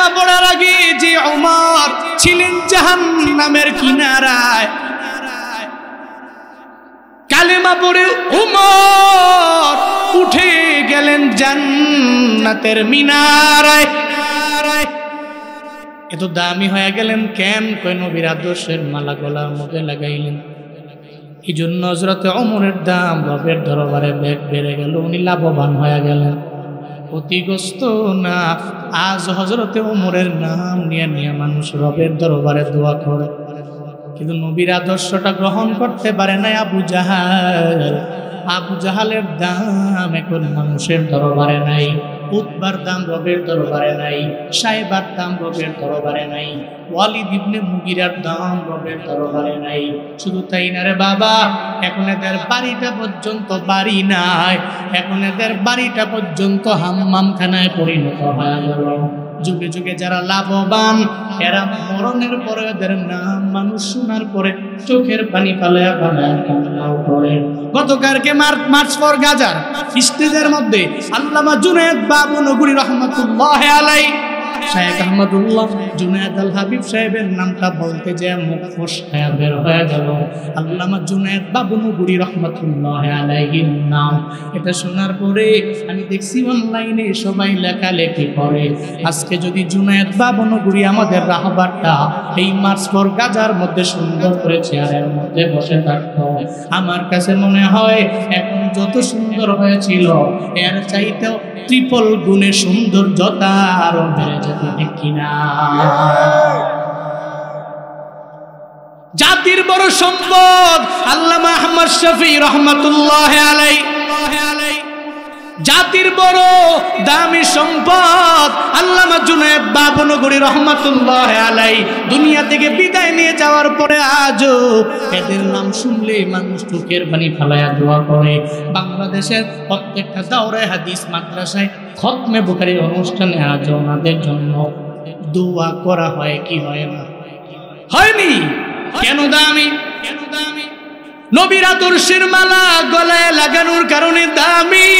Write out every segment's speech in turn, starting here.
কালেমা পড়ার আগে যে ওমর ছিলেন জাহান্নামের কিনারায়, কালেমা পড়ে ওমর উঠে গেলেন জান্নাতের মিনারায়। এত দামি হয়ে গেলেন কেন? কই নবীর আদর্শের মালা গলার মধ্যে লাগাইলেন। এই জন্য হযরতে ওমরের দাম রবের দরবারে বেড়ে গেল, উনি লাভবান হয়ে গেলেন। ক্ষতিগ্রস্ত না। আজ হযরতে ওমরের নাম নিয়ে নিয়ে মানুষ রবের দরবারে দোয়া করে, কিন্তু নবীর আদর্শটা গ্রহণ করতে পারে না আবু জাহাল। আবু জাহালের দাম এখন মানুষের দরবারে নাই, উতবার দাম রবের দরবারে নাই, সাহেবার দাম রবের দরবারে নাই, ওয়ালিদ ইবনে মুগিরার দাম রবের দরবারে নাই। শুধু তাই না রে বাবা, এখন এদের বাড়িটা পর্যন্ত বাড়ি নাই, এখন এদের বাড়িটা পর্যন্ত হাম্মামখানায় পরিণত হয়ে গেল। যুগে যুগে যারা লাভবান, এরা মরণের পরে এদের নাম মানুষ শোনার পরে চোখের পানি ফালায়া ফালায়া কান্নাও করে। গতকালকে মার্চ ফর গাজার স্টেজের মধ্যে আল্লামা জুনায়েদ বাবনগরী রহমাতুল্লাহ আলাইহি, শায়েখ আহমদুল্লাহ জুনায়েদ আল হাবিব সাহেবের নামটা বলতে যে মুখ ফসকে বের হয়ে গেল। আল্লামা জুনায়েদ বাবনগরী রহমাতুল্লাহ আলাইহির নাম, এটা শোনার পরে আমি দেখছি অনলাইনে সবাই লেখালেখি করে। আজকে যদি জুনায়েদ বাবনগরী আমাদের রাহবারটা এই মার্চ ফর গাজার মধ্যে সুন্দর করে চেয়ারের মধ্যে বসে থাকতো, আমার কাছে মনে হয় এখন যত সুন্দর হয়েছিল এর চাইতেও ট্রিপল গুণে সৌন্দর্যতা আরো বেড়ে যেত, ঠিক কিনা? জাতির বড় সম্পদ আল্লামা আহমদ শফি রহমাতুল্লাহ আলাইহি, জাতির বড় দামি সম্পদ আল্লামা জুনায়েদ বাবনগরী রহমাতুল্লাহ আলাইহি দুনিয়া থেকে বিদায় নিয়ে যাওয়ার পরে আজও এদের নাম শুনলে মানুষ চোখের পানি ফালায়া দোয়া করে। বাংলাদেশের প্রত্যেকটা দাওরায়ে হাদিস মাদ্রাসায় খতমে বুখারী অনুষ্ঠানে আজও ওনাদের জন্য দোয়া করা হয় কি হয় না? হয়নি? কেন দামি? কেন দামি? নবীর আদর্শের মালা গলায় লাগানোর কারণে দামি।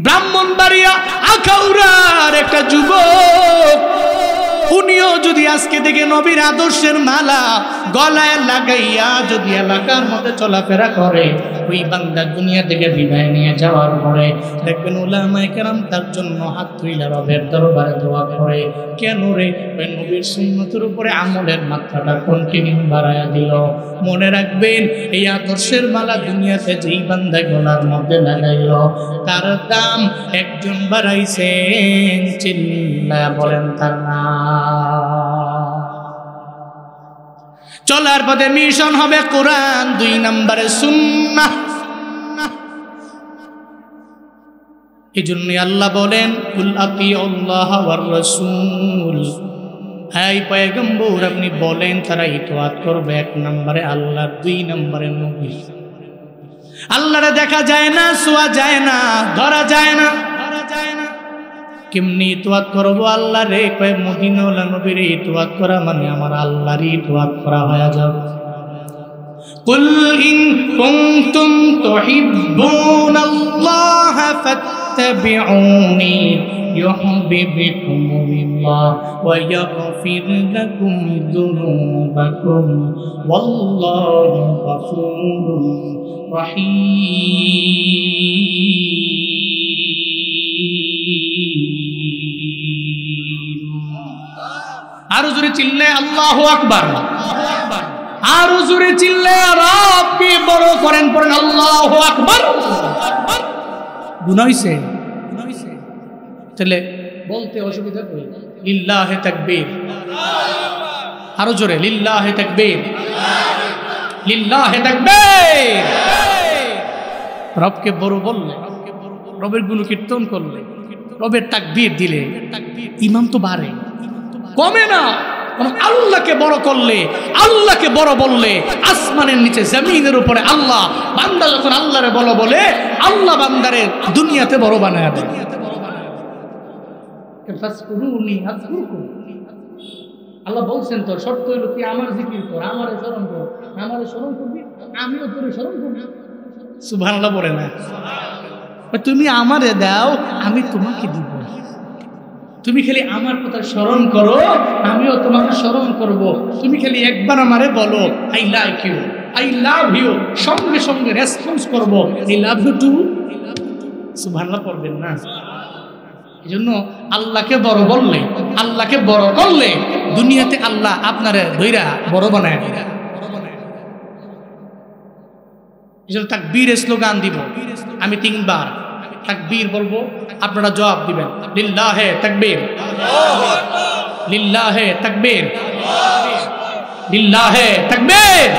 ব্রাহ্মণবাড়িয়া আখাউড়ার একটা যুবক, উনিও যদি আজকে থেকে নবীর আদর্শের মালা গলায় লাগাইয়া যদি এলাকার মধ্যে চলাফেরা করে, ওই বান্দা দুনিয়া থেকে বিদায় নিয়ে যাওয়ার পরে দেখবেন উলামায়ে কেরাম তার জন্য হাত তুলে রবের দরবারে দোয়া করে। কেন রে? ওই নবীর সুন্নতের উপরে আমলের মাত্রাটা কন্টিনিউ বাড়ায়া দিল। মনে রাখবেন, এই আদর্শের মালা দুনিয়াতে যেই বান্দা গলার মধ্যে লাগাইল তার দাম একজন বাড়াইছেন, চিল্লায়া বলেন তার নাম। চলার পথে মিশন হবে কোরআন, 2 নম্বরে সুন্নাহ। এই জন্য আল্লাহ বলেন কুল আতিউল্লাহ ওয়ার রাসূল, এই পয়গম্বর আপনি বলেন তারা ইতাআত করবে 1 নম্বরে আল্লাহ, 2 নম্বরে নবী। আল্লাহরে দেখা যায় না, ছোঁয়া যায় না, ধরা যায় না, কেমনি ইতাআত করব আল্লাহ রে? কয় মদিনাওয়ালা নবীর ইতাআত করা মানে আমার আল্লাহরই ইতাআত করা হয়ে যাবে। কুল ইন কুনতুম তুহিব্বুনাল্লাহ ফাত্তাবিউনি ইউহিব্বুকুমুল্লাহ ওয়া ইয়াগফির লাকুম যুনুবাকুম ওয়াল্লাহু গফুরুর রহিম। আরো জোরে চিল্লে আল্লাহু আকবার, আরো জোরে চিল্লে রবকে বড় করেন, পড়েন আল্লাহু আকবার। গুনাহ হইছে? তাহলে বলতে অসুবিধা কই? লিল্লাহি তাকবীর, আরো জোরে লিল্লাহি তাকবীর, লিল্লাহি তাকবীর। রবকে বড় বললে, রবের গুণ কীর্তন করলে, রবের তাকবীর দিলে ইমান তো বাড়ে, কমে না। আল্লাহকে বড় করলে, আল্লাহকে বড় বললে, আসমানের নিচে জমিনের উপরে আল্লাহ, বান্দা যখন আল্লাহরে বড় বলে আল্লাহ বান্দারে দুনিয়াতে বড় বানায় দেয়। আল্লাহ বলছেন তো, শর্ত হইল তুই আমার জিকির কর, আমারে স্মরণ কর, আমারে স্মরণ করবি আমিও তোরে স্মরণ করবি। সুবহানাল্লাহ বলে না? তুমি আমারে দাও, আমি তোমাকে দিব। তুমি খালি আমার কথা স্মরণ করো, আমিও তোমাকে স্মরণ করব। তুমি খালি একবার আমারে বলো I like you, I love you, সঙ্গে সঙ্গে রেসপন্স করব আই লাভ ইউ টু। সুবহানাল্লাহ পড়বেন না? এই জন্য আল্লাহকে বড় বললে, আল্লাহকে বড় করলে দুনিয়াতে আল্লাহ আপনারে ধইরা বড় বানায় দিবে। এই জন্য তাকবীর স্লোগান দিব আমি 3 বার তাকবীর বলবো, আপনারা জবাব দিবেন লিল্লাহে তাকবীর, লিল্লাহে তাকবীর, লিল্লাহে তাকবীর।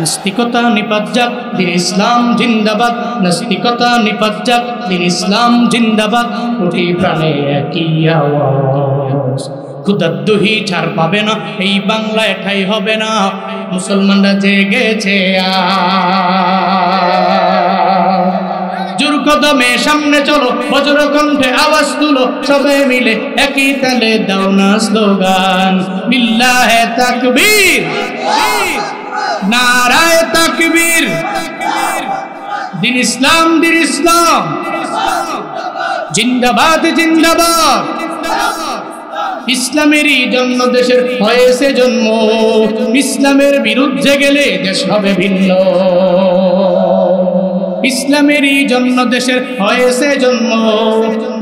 নাস্তিকতা নিপাত যাক, দিন ইসলাম জিন্দাবাদ। নাস্তিকতা নিপাত যাক, দিন ইসলাম জিন্দাবাদ। কোটি প্রাণে একই আওয়াজ, খুদার দহি ছাড় পাবে না, এই বাংলায় ঠাই হবে না। মুসলমানরা জেগেছে জোর কদমে সামনে চলো, বজ্র কণ্ঠে আওয়াজ তুলো, সবাই মিলে একই তালে দাও না স্লোগান লিল্লাহে তাকবীর, নারায়ে তাকবীর। দিন ইসলাম, দিন ইসলাম জিন্দাবাদ, জিন্দাবাদ। ইসলামেরই জন্য দেশের হয়েছে জন্ম, ইসলামের বিরুদ্ধে গেলে দেশ হবে ভিন্ন। ইসলামেরই জন্য দেশের হয়েছে জন্ম,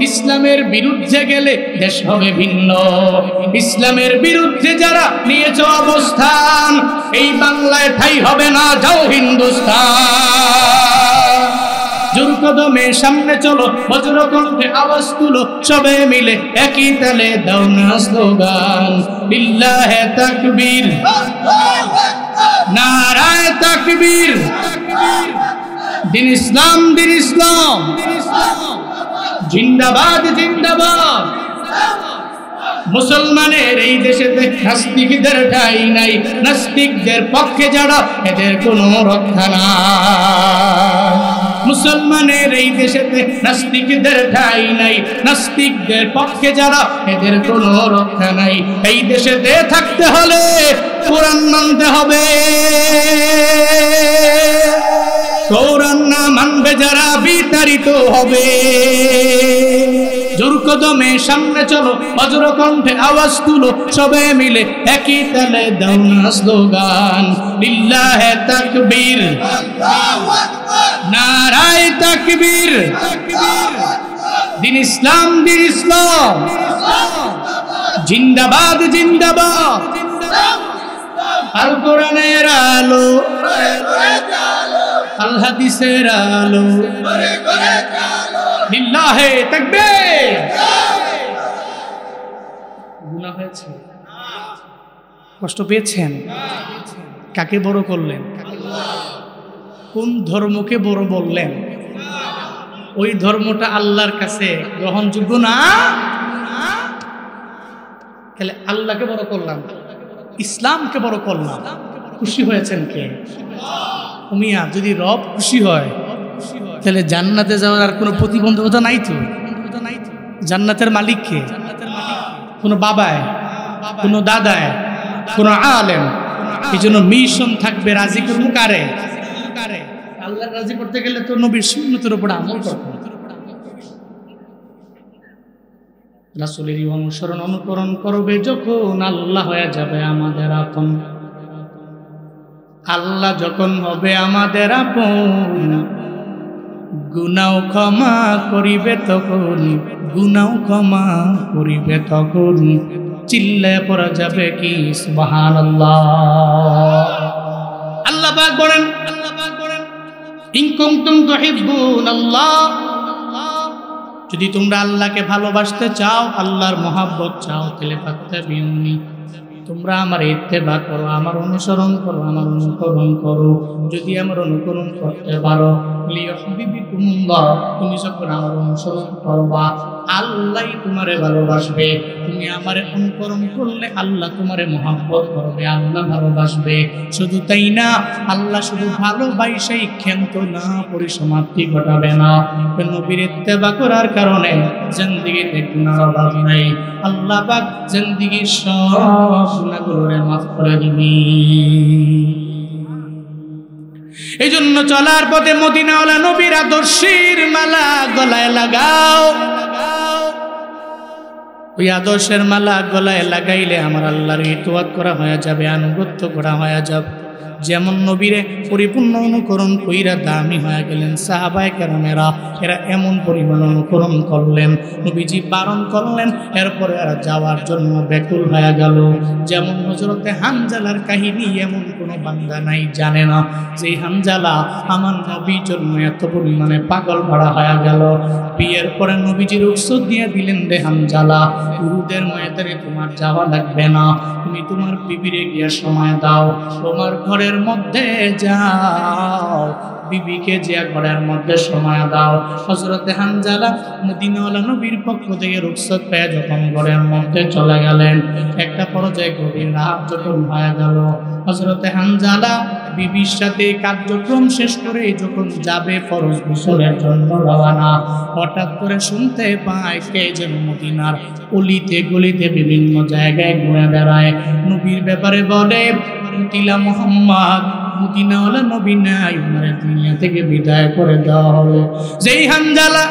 ইসলামের বিরুদ্ধে গেলে দেশ হবে ভিন্ন। ইসলামের বিরুদ্ধে যারা নিয়েছ অবস্থান, এই বাংলায় ঠাই হবে না, যাও হিন্দুস্তান। জোর কদমে সামনে চলো, বজ্র কণ্ঠে আওয়াজ তুলো, সবে মিলে একই তালে দাও না স্লোগান লিল্লাহে তাকবীর, নারায়ে তাকবীর। দিন ইসলাম, দিন ইসলাম জিন্দাবাদ, জিন্দাবাদ। মুসলমানের এই দেশেতে নাস্তিকদের ঠাঁই নাই, নাস্তিকদের পক্ষে যারা এদের কোনো রক্ষা নাই। মুসলমানের এই দেশেতে নাস্তিকদের ঠাঁই নাই, নাস্তিকদের পক্ষে যারা এদের কোনো রক্ষা নাই। এই দেশেতে থাকতে হলে কোরআন মানতে হবে, কোরআন না মানবে যারা বিতাড়িত হবে। জোর কদমে সামনে চলো, বজ্র কণ্ঠে আওয়াজ তুলো, সবে মিলে একই তালে দাও না স্লোগান লিল্লাহে তাকবীর, নারায়ে তাকবীর। দিন ইসলাম, দিন ইসলাম জিন্দাবাদ, জিন্দাবাদ। আল কোরআনের আলো, আল হাদিসের আলো, লিল্লাহে তাকবীর। গুনাহ হয়েছে, কষ্ট পেয়েছেন, কাকে বড় করলেন? কোন ধর্মকে বড় বললেন? ওই ধর্মটা আল্লাহর কাছে গ্রহণযোগ্য না। তাহলে আল্লাহকে বড় করলাম, ইসলামকে বড় করলাম, খুশি হয়েছেন কে? মিয়া, যদি রব খুশি হয় তাহলে জান্নাতে যাওয়ার আর কোনো প্রতিবন্ধকতা নাই তো। জান্নাতের মালিক কে? কোনো বাবায়, কোনো দাদায়, কোনো আলেম। এই জন্য মিশন থাকবে রাজি করবো কারে? আল্লাহ রাজি করতে গেলে তো নবীর সুন্নতের উপর আমল করতে হবে। রাসূলেরই অনুসরণ অনুকরণ করবে যখন আল্লাহ হয়ে যাবে আমাদের আপন। আল্লাহ যখন হবে আমাদের আপন, গুনাহ ক্ষমা করিবে তখন, গুনাহ ক্ষমা করিবে তখন। চিল্লায় পড়া যাবে কি সুবহানাল্লাহ। আল্লাহ পাক বলেন, ইন কুনতুম তুহিব্বুনাল্লাহ, যদি তোমরা আল্লাহকে ভালোবাসতে চাও, আল্লাহর মহব্বত চাও, তাহলে ফাত্তাবিউনি, তোমরা আমার ইত্তেবা করো, আমার অনুসরণ করো, আমার অনুকরণ করো। যদি আমার অনুকরণ করতে পারো, লিয়াহবিবিকুমুল্লাহ, তুমি যখন আমার অনুসরণ করবা আল্লাহই তোমারে ভালোবাসবে। তুমি আমারে অনুকরণ করলে আল্লাহ তোমারে মহব্বত করবে, আল্লাহ ভালোবাসবে। শুধু তাই না, আল্লাহ শুধু ভালোবাসাই ক্ষান্ত না পরিসমাপ্তি ঘটাবে না। নবীর ইত্তেবা করার কারণে জিন্দেগিতে গুনাহর অভাব নাই। আল্লাহ পাক জিন্দেগির সব গুনাহগুলোরে মাফ করে দিবেন। এই জন্য চলার পথে মদিনাওয়ালা নবীর আদর্শের মালা গলায় লাগাও। ওই আদর্শের মালা গলায় লাগাইলে আমার আল্লাহর ইতাআত করা হয়ে যাবে, আনুগত্য করা হয়ে যাবে। যেমন নবীরে পরিপূর্ণ অনুকরণ কইরা দামি হয়ে গেলেন সাহাবায়ে কেরামেরা, এরা এমন পরিমাণ অনুকরণ করলেন, নবীজি বারণ করলেন, এরপরে এরা যাওয়ার জন্য ব্যাকুল হয়ে গেল। যেমন হযরতে হানজালার কাহিনী এমন কোনো বান্দা নাই জানে না যে হানজালা আমার নবীর জন্য এত পরিমাণে পাগল ভরা হয়ে গেল। বিয়ের পরে নবীজি রুখসত দিয়ে দিলেন, রে হানজালা, উহুদের ময়দানে তোমার যাওয়া লাগবে না, তুমি তোমার বিবিরে গিয়ে সময় দাও, তোমার ঘরের মধ্যে যাও, বিবিকে যে ঘরের মধ্যে সময় দাও। হযরতে হানজালা মদিনাওয়ালা নবীর পক্ষ থেকে রুখসত পেয়ে যখন ঘরের মধ্যে চলে গেলেন, একটা পর্যায়ে গভীর রাত যখন হয়ে গেল, হযরতে হানজালা বিবির সাথে কার্যক্রম শেষ করে যখন যাবে ফরজ গোসলের জন্য রওনা, হঠাৎ করে শুনতে পায় কে যেন মদিনার অলিতে গলিতে বিভিন্ন জায়গায় ঘুরে বেড়ায়, নবীর ব্যাপারে বলে, মুতিলা মুহাম্মদ, মদিনাওয়ালা নবী নাই, ওনারে দুনিয়া থেকে বিদায় করে দেওয়া হলো। যেই হানজালা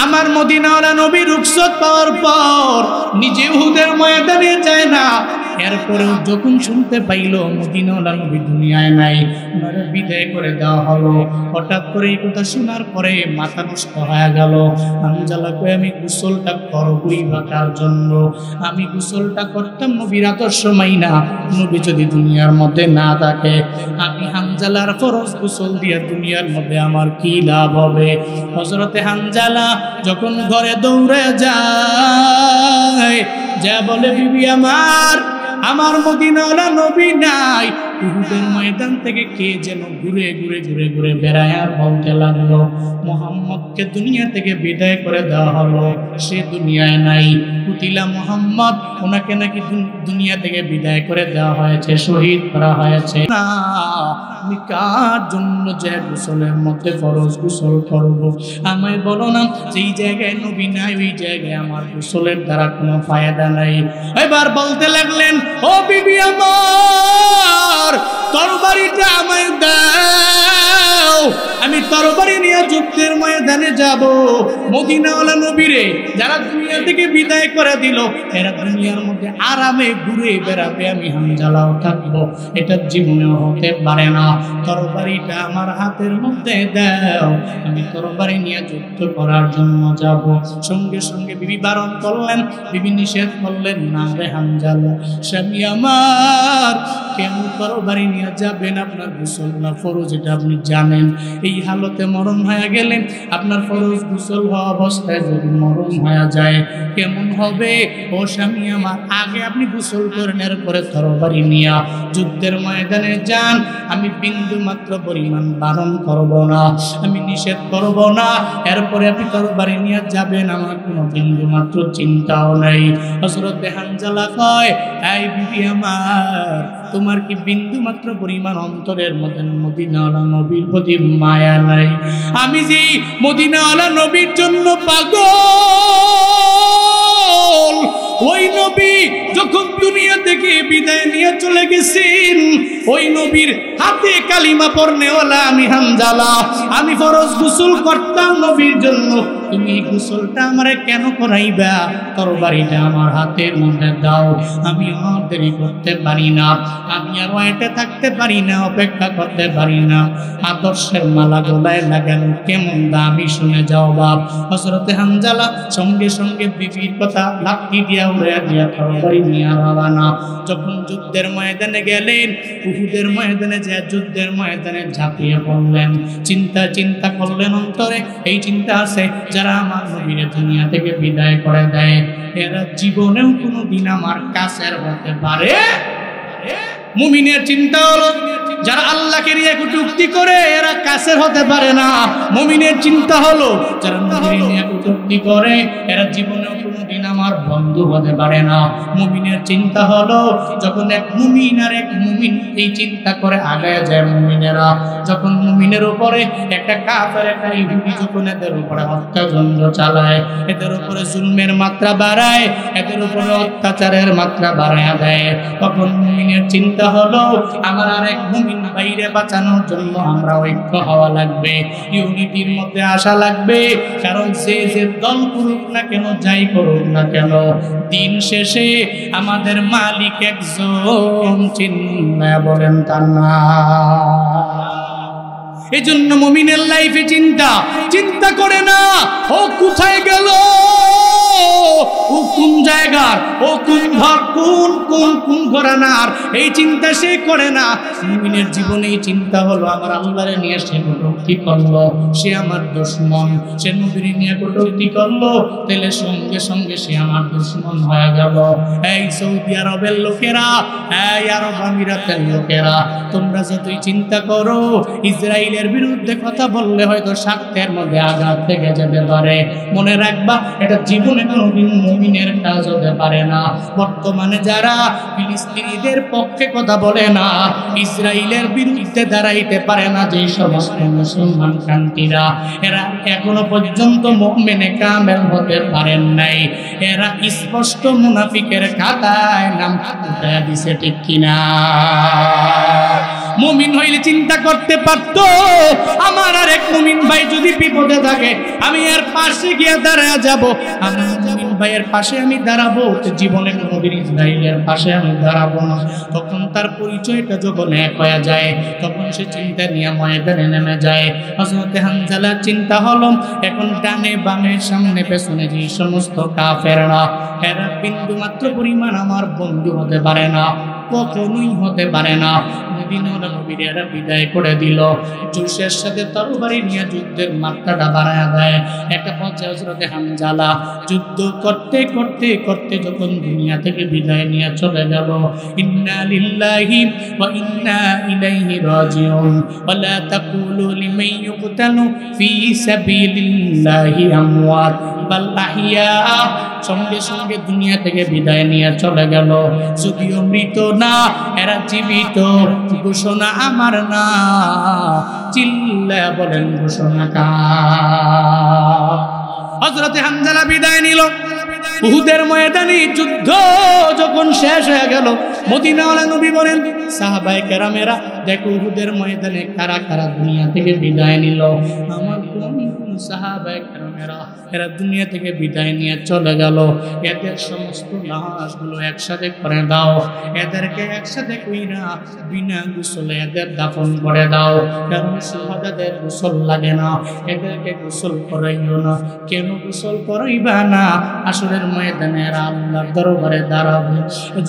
আমার মদিনাওয়ালা নবী রুখসত পাওয়ার পর নিজে উহুদের ময়দানে যায় না, এরপরেও যখন শুনতে পাইল মদিনাওয়ালা নবী দুনিয়ায় নাই, ওনারে বিদায় করে দেওয়া হলো, হঠাৎ করে এই কথা শোনার পরে মাথা নষ্ট হয়ে গেল। হানজালা কই, আমি গোসলটা করবই বা কার জন্য? আমি গোসলটা করতাম নবীর আদর্শ মাইনা, নবী যদি দুনিয়ার মধ্যে না থাকে, আমি হানজালার ফরজ গোসল দিয়ে দুনিয়ার মধ্যে আমার কি লাভ হবে? হযরতে হানজালা যখন ঘরে দৌড়ে যায়, যা বলে, বিবি আমার মদিনাওয়ালা নবী নাই। উহুদের ময়দান থেকে কে যেন ঘুরে ঘুরে ঘুরে ঘুরে বেড়ায় আর বলতে লাগলো, মুহাম্মদকে দুনিয়া থেকে বিদায় করে দেওয়া হলো, সে দুনিয়ায় নাই। কুতিলা মুহাম্মদ, ওনাকে নাকি দুনিয়া থেকে বিদায় করে দেওয়া হয়েছে, শহীদ করা হয়েছে। না, আমি কার জন্য যে গোসলের মধ্যে ফরজ গোসল করব? আমায় বলো না, যেই জায়গায় নবী নাই ওই জায়গায় আমার গোসলের দ্বারা কোনো ফায়দা নাই। এবার বলতে লাগলেন, ও বিবি আমার, তরবারিটা আমায় দাও, আমি তরবারি নিয়ে যুদ্ধের ময়দানে যাব। মদিনাওয়ালা নবীরে যারা দুনিয়া থেকে বিদায় করে দিল, এরা দুনিয়ার মধ্যে আরামে ঘুরে বেড়াবে, আমি হানজালাও থাকবো, এটা জীবনেও হতে পারে না। তরবারিটা আমার হাতের মধ্যে দাও, আমি তরবারি নিয়ে যুদ্ধ করার জন্য যাব। সঙ্গে সঙ্গে বিবি বারণ করলেন, বিবি নিষেধ করলেন, না রে হানজালা, স্বামী আমার, কেন তরবারি নিয়ে যাবেন? আপনার গোসল না ফরজ, এটা আপনি জানেন। এই হালতে মরণ হয়ে গেলেন, আপনার ফরজ গোসল হওয়া অবস্থায় যদি মরণ হয়ে যায় কেমন হবে? ও স্বামী আমার, আগে আপনি গোসল করেন, এরপরে তরবারি নিয়ে যুদ্ধের ময়দানে যান। আমি বিন্দু মাত্র পরিমাণ বারণ করব না, আমি নিষেধ করব না, এরপরে আপনি তরবারি নিয়ে যাবেন, আমার কোনো বিন্দু মাত্র চিন্তাও নাই। হযরতে হানজালা কয়, এই বিবি আমার, তোমার কি বিন্দু মাত্র পরিমাণ অন্তরের মধ্যে মদিনাওয়ালা নবীর প্রতি মায়া নাই? আমি যে মদিনাওয়ালা নবীর জন্য পাগল, ওই নবী যখন দুনিয়া থেকে বিদায় নিয়ে চলে গেছেন, ওই নবীর হাতে কালিমা পড়নেওয়ালা আমি হানজালা, আমি ফরজ গোসল করতাম নবীর জন্য, তুমি এই গোসলটা আমারে কেন করাইবা? তরবারিটা আমার হাতের মধ্যে দাও, আমি আর দেরি করতে পারি না, আমি আর ওয়াইটে থাকতে পারি না, অপেক্ষা করতে পারি না। আদর্শের মালা গলায় লাগানো কেমন দামি, শুনে যাও বাপ। হযরতে হানজালা সঙ্গে সঙ্গে বিবির কথা লাঠি দিয়া উড়ে দিয়া তরবারি নিয়ে রওনা। যখন যুদ্ধের ময়দানে গেলেন, উহুদের ময়দানে যে যুদ্ধের ময়দানে ঝাঁপিয়ে পড়লেন, চিন্তা করলেন অন্তরে, এই চিন্তা আছে, যারা আমার নবীর দুনিয়া থেকে বিদায় করে দেয়, এরা জীবনেও কোনোদিন আমার কাছের হতে পারে। মুমিনের চিন্তা হলো, যারা আল্লাহকে নিয়ে কটূক্তি করে এরা কাছের হতে পারে না। মুমিনের চিন্তা হলো, যারা নবীকে নিয়ে কটূক্তি করে এরা জীবনেও কোনোদিন আমার বন্ধু হতে পারে না। মুমিনের চিন্তা হলো যখন এক মুমিন আর এক মুমিন এই চিন্তা করে আগায় যায় মুমিনেরা, যখন মুমিনের উপরে একটা কাফের একটা ইহুদি যখন এদের উপরে হত্যাযজ্ঞ চালায়, এদের উপরে জুলমের মাত্রা বাড়ায়, এদের উপরে অত্যাচারের মাত্রা বাড়ায় দেয়, তখন মুমিনের চিন্তা হলো আমার আর এক মুমিন বাইরে বাঁচানোর জন্য আমরা ঐক্য হওয়া লাগবে, ইউনিটির মধ্যে আসা লাগবে। কারণ যে যে দল করুক না কেন, যাই করুক না কেন, দিন শেষে আমাদের মালিক একজন, চিন্তা বলেন তার নাম। এই জন্য মুমিনের লাইফে চিন্তা করে না ও কোথায় গেল, ও কোন জায়গার, ও কোন ঘর, কোন ঘরানার, এই চিন্তা সে করে না। মুমিনের জীবনে এই চিন্তা হলো আমার আল্লাহরে নিয়ে সে কটূক্তি করলো, সে আমার দুশমন, সে নবীর নিয়ে কটূক্তি করলো, তাহলে সঙ্গে সঙ্গে সে আমার দুশমন হয়ে গেল। এই সৌদি আরবের লোকেরা, এই আরব আমিরাতের লোকেরা, তোমরা যতই চিন্তা করো ইসরায়েলের বিরুদ্ধে কথা বললে হয়তো স্বার্থের মধ্যে আঘাত থেকে যেতে পারে, মনে রাখবা এটা জীবনে কোনোদিন মুমিনের কাজ হতে পারে না। বর্তমানে যারা ফিলিস্তিনিদের পক্ষে কথা বলে না, ইসরায়েলের বিরুদ্ধে দাঁড়াইতে পারে না, যে সমস্ত মুসলমান কান্ট্রিরা, এরা এখনো পর্যন্ত মুমিনে কামেল হতে পারেন নাই, এরা স্পষ্ট মুনাফিকের খাতায় নাম উঠায় দিছে, ঠিক কিনা? মুমিন হইলে চিন্তা করতে পারত আমার আর এক মুমিন ভাই যদি বিপদে থাকে আমি এর পাশে গিয়ে দাঁড়ায় যাব, আমার মুমিন ভাইয়ের পাশে আমি দাঁড়াবো, জীবনে কোনোদিন ইসরায়েলের পাশে আমি দাঁড়াবো না। তখন তার পরিচয়টা যখন এক হয়ে যায়, তখন সে চিন্তা নিয়ে ময়দানে নেমে যায়। হযরত হানজালার চিন্তা হলো এখন ডানে বামে সামনে পেছনে যে সমস্ত কাফেররা, এরা বিন্দু মাত্র পরিমাণ আমার বন্ধু হতে পারে না, কখনোই হতে পারে না। মদিনার নবীরা বিদায় করে দিল, জোশের সাথে তরবারি নিয়ে যুদ্ধের মাত্রাটা বাড়ায় দেয়। একটা পর্যায়ে হযরত হানজালা যুদ্ধ করতে করতে করতে যখন দুনিয়া থেকে বিদায় নিয়ে চলে গেল, ইন্না লিল্লাহি ওয়া ইন্না ইলাইহি রাজিউন ওয়া লা তাকুলু লিমান ইউকতালু ফি সাবিলিল্লাহি আমওয়াত বাল আহিয়া, সঙ্গে সঙ্গে দুনিয়া থেকে বিদায় নিয়ে চলে গেল। যদিও মৃত না, এরা জীবিত, ঘোষণা আমার না, চিল্লায়া বলেন ঘোষণা কার? হযরত হানজালা বিদায় নিল। উহুদের ময়দানে যুদ্ধ যখন শেষ হয়ে গেল, মদিনাওয়ালা নবী বলেন সাহাবায়ে কেরামেরা দেখো উহুদের ময়দানে কারা কারা দুনিয়া থেকে বিদায় নিল। আমার সাহাবায়ে কেরামেরা এরা দুনিয়া থেকে বিদায় নিয়ে চলে গেল, এদের সমস্ত লাশগুলো একসাথে করে দাও, এদেরকে একসাথে কইরা বিনা গোসলে এদের দাফন করে দাও, কারণ সুহাদাদের গোসল লাগে না, এদেরকে গোসল করাইও না। কেন গোসল করাইবা না? হাসরের ময়দানে এরা আল্লাহর দরবারে দাঁড়াবে,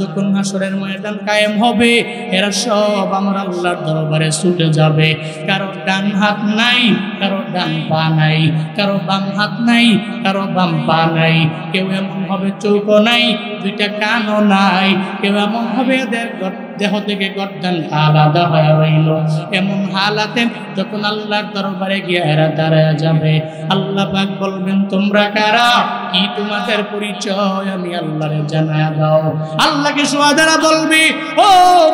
যখন হাসরের ময়দান কায়েম হবে এরা সব আমার আল্লাহর দরবারে ছুটে যাবে। কারো ডান হাত নাই, কারো ডান পা নাই, কারো বাম হাত নাই, কারো বাম পা নাই, কেউ এমন হবে চোখও নাই, দুইটা কানও নাই, কেউ এমন হবে এদের দেহ থেকে গর্দানটা আলাদা হয়ে রইল। এমন হালাতে যখন আল্লাহর দরবারে গিয়ে এরা দাঁড়ায় যাবে, আল্লাহ পাক বলবেন তোমরা কারা, কি তোমাদের পরিচয় আমি আল্লাহরে জানায়া দাও। আল্লাহকে সুবহানাল্লাহ বলবে ও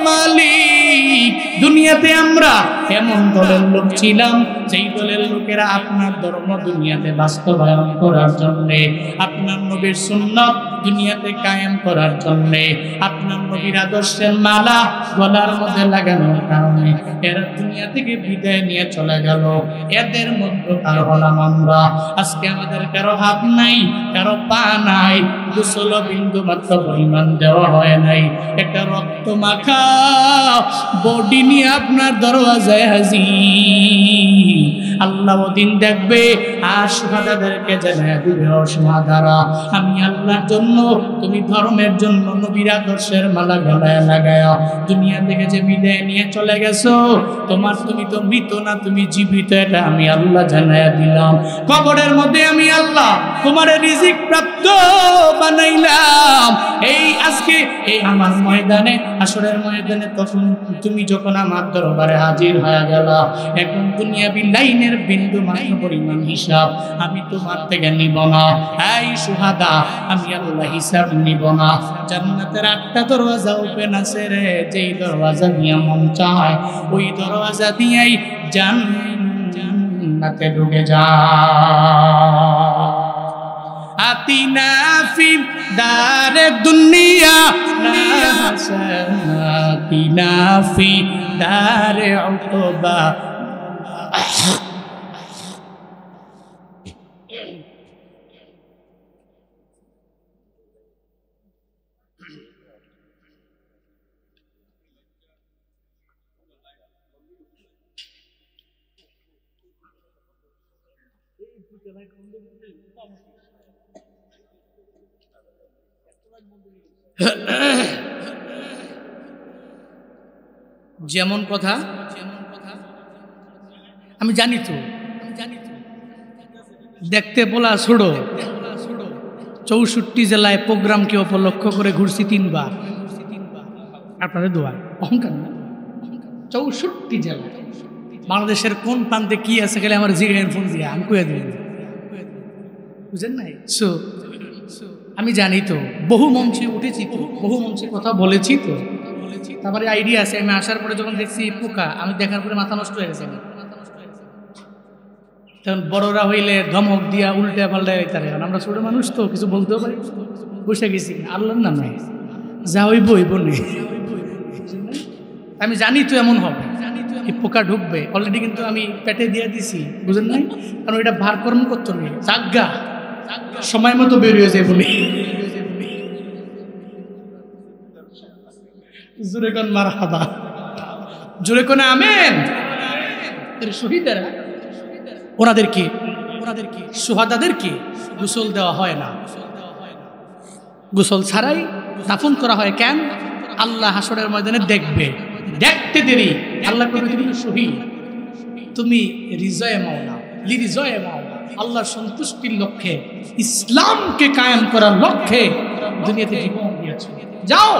মালিক, দুনিয়াতে আমরা এমন দলের লোক ছিলাম যেই দলের লোকেরা আপনার ধর্ম দুনিয়াতে বাস্তবায়ন করার জন্যে, আপনার নবীর সুন্নাত দুনিয়াতে কায়েম করার জন্যে, আপনার নবীর আদর্শের মালা গলার মধ্যে লাগানোর কারণে এরা দুনিয়া থেকে বিদায় নিয়ে চলে গেল। এদের মধ্যে কার হলাম আমরা? আজকে আমাদের কারো হাত নাই, কারো পা নাই, গোসল বিন্দু মাত্র পরিমাণ দেওয়া হয় নাই, একটা রক্ত মাখা বডি নিয়ে আপনার দরওয়াজায় হাজির। আল্লাহ ওদিন দেখবে আর সুহাদাদেরকে জানায় দিবে, ও সুহাদারা আমি আল্লাহর জন্য, তুমি ধর্মের জন্য নবীর আদর্শের মালা গলায় লাগায় দুনিয়া থেকে যে বিদায় নিয়ে চলে গেছো, তুমি তো মৃত না, তুমি জীবিত, এটা আমি আল্লাহ জানায় দিলাম। কবরের মধ্যে আমি আল্লাহ তোমার রিজিক প্রাপ্ত বানাইলাম। এই আজকে এই আমার ময়দানে, হাসরের ময়দানে তখন তুমি যখন আমার দরবারে হাজির হয়ে গেল, এখন দুনিয়াবি লাইনের বিন্দু মাত্র পরিমাণ হিসাব আমি তোমার থেকে নিব না। এই সুহাদা, আমি আল্লাহ হিসাব নিব না। জান্নাতের 8টা দরওয়াজা ওপেন আছে রে, যেই দরওয়াজা দিয়ে মন চায় ওই দরওয়াজা দিয়েই জান্নাতে ঢুকে যা। আতিনা ফি দারে দুনিয়া আতিনা ফি দারে উকবা। যেমন কথা আমি জানি তো, দেখতে বলা ছোড়ো। 64 জেলায় প্রোগ্রামকে উপলক্ষ করে ঘুরছি 3 বার। আপনাদের দোয়া অহংকার না, 64 জেলা। বাংলাদেশের কোন প্রান্তে কি আছে গেলে আমার জিগাইন ফোন দিয়ে আমি কয়ে দিই, বুঝেন নাই? আমি জানি তো, বহু মঞ্চে উঠেছি তো, বহু মঞ্চে কথা বলেছি তো, তারপরে আইডিয়া আছে। আমি আসার পরে যখন দেখছি পোকা, আমি দেখার পরে মাথা নষ্ট হয়ে গেছে। তখন বড়রা হইলে ধমক দিয়া উল্টে পাল্টে তারে, আমরা ছোট মানুষ তো কিছু বলতেও পারি, বসে গেছি। আল্লাহর নাম নাই, যা হইব হইব নেই। আমি জানি তো এমন হবে, এই পোকা ঢুকবে অলরেডি, কিন্তু আমি পেটে দিয়ে দিছি, বুঝেন নাই? কারণ এটা ভার কর্ম করতে নেই, জাগা সময় মতো বেরিয়ে যায় বলি। জোরে কোন মারহাবা, জোরে কোন আমেন। শহীদেরা ওনাদেরকে সুহাদাদেরকে গোসল দেওয়া হয় না, গোসল ছাড়াই দাফন করা হয়। কেন? আল্লাহ হাসরের ময়দানে দেখবে, দেখতে দেরি আল্লাহ কবে তুমি শহীদ, তুমি রিজয়ে মাওলা লি রিজয়ে মাওলা, আল্লাহর সন্তুষ্টির লক্ষ্যে, ইসলামকে কায়েম করার লক্ষ্যে দুনিয়াতে জীবন দিয়েছো। যাও,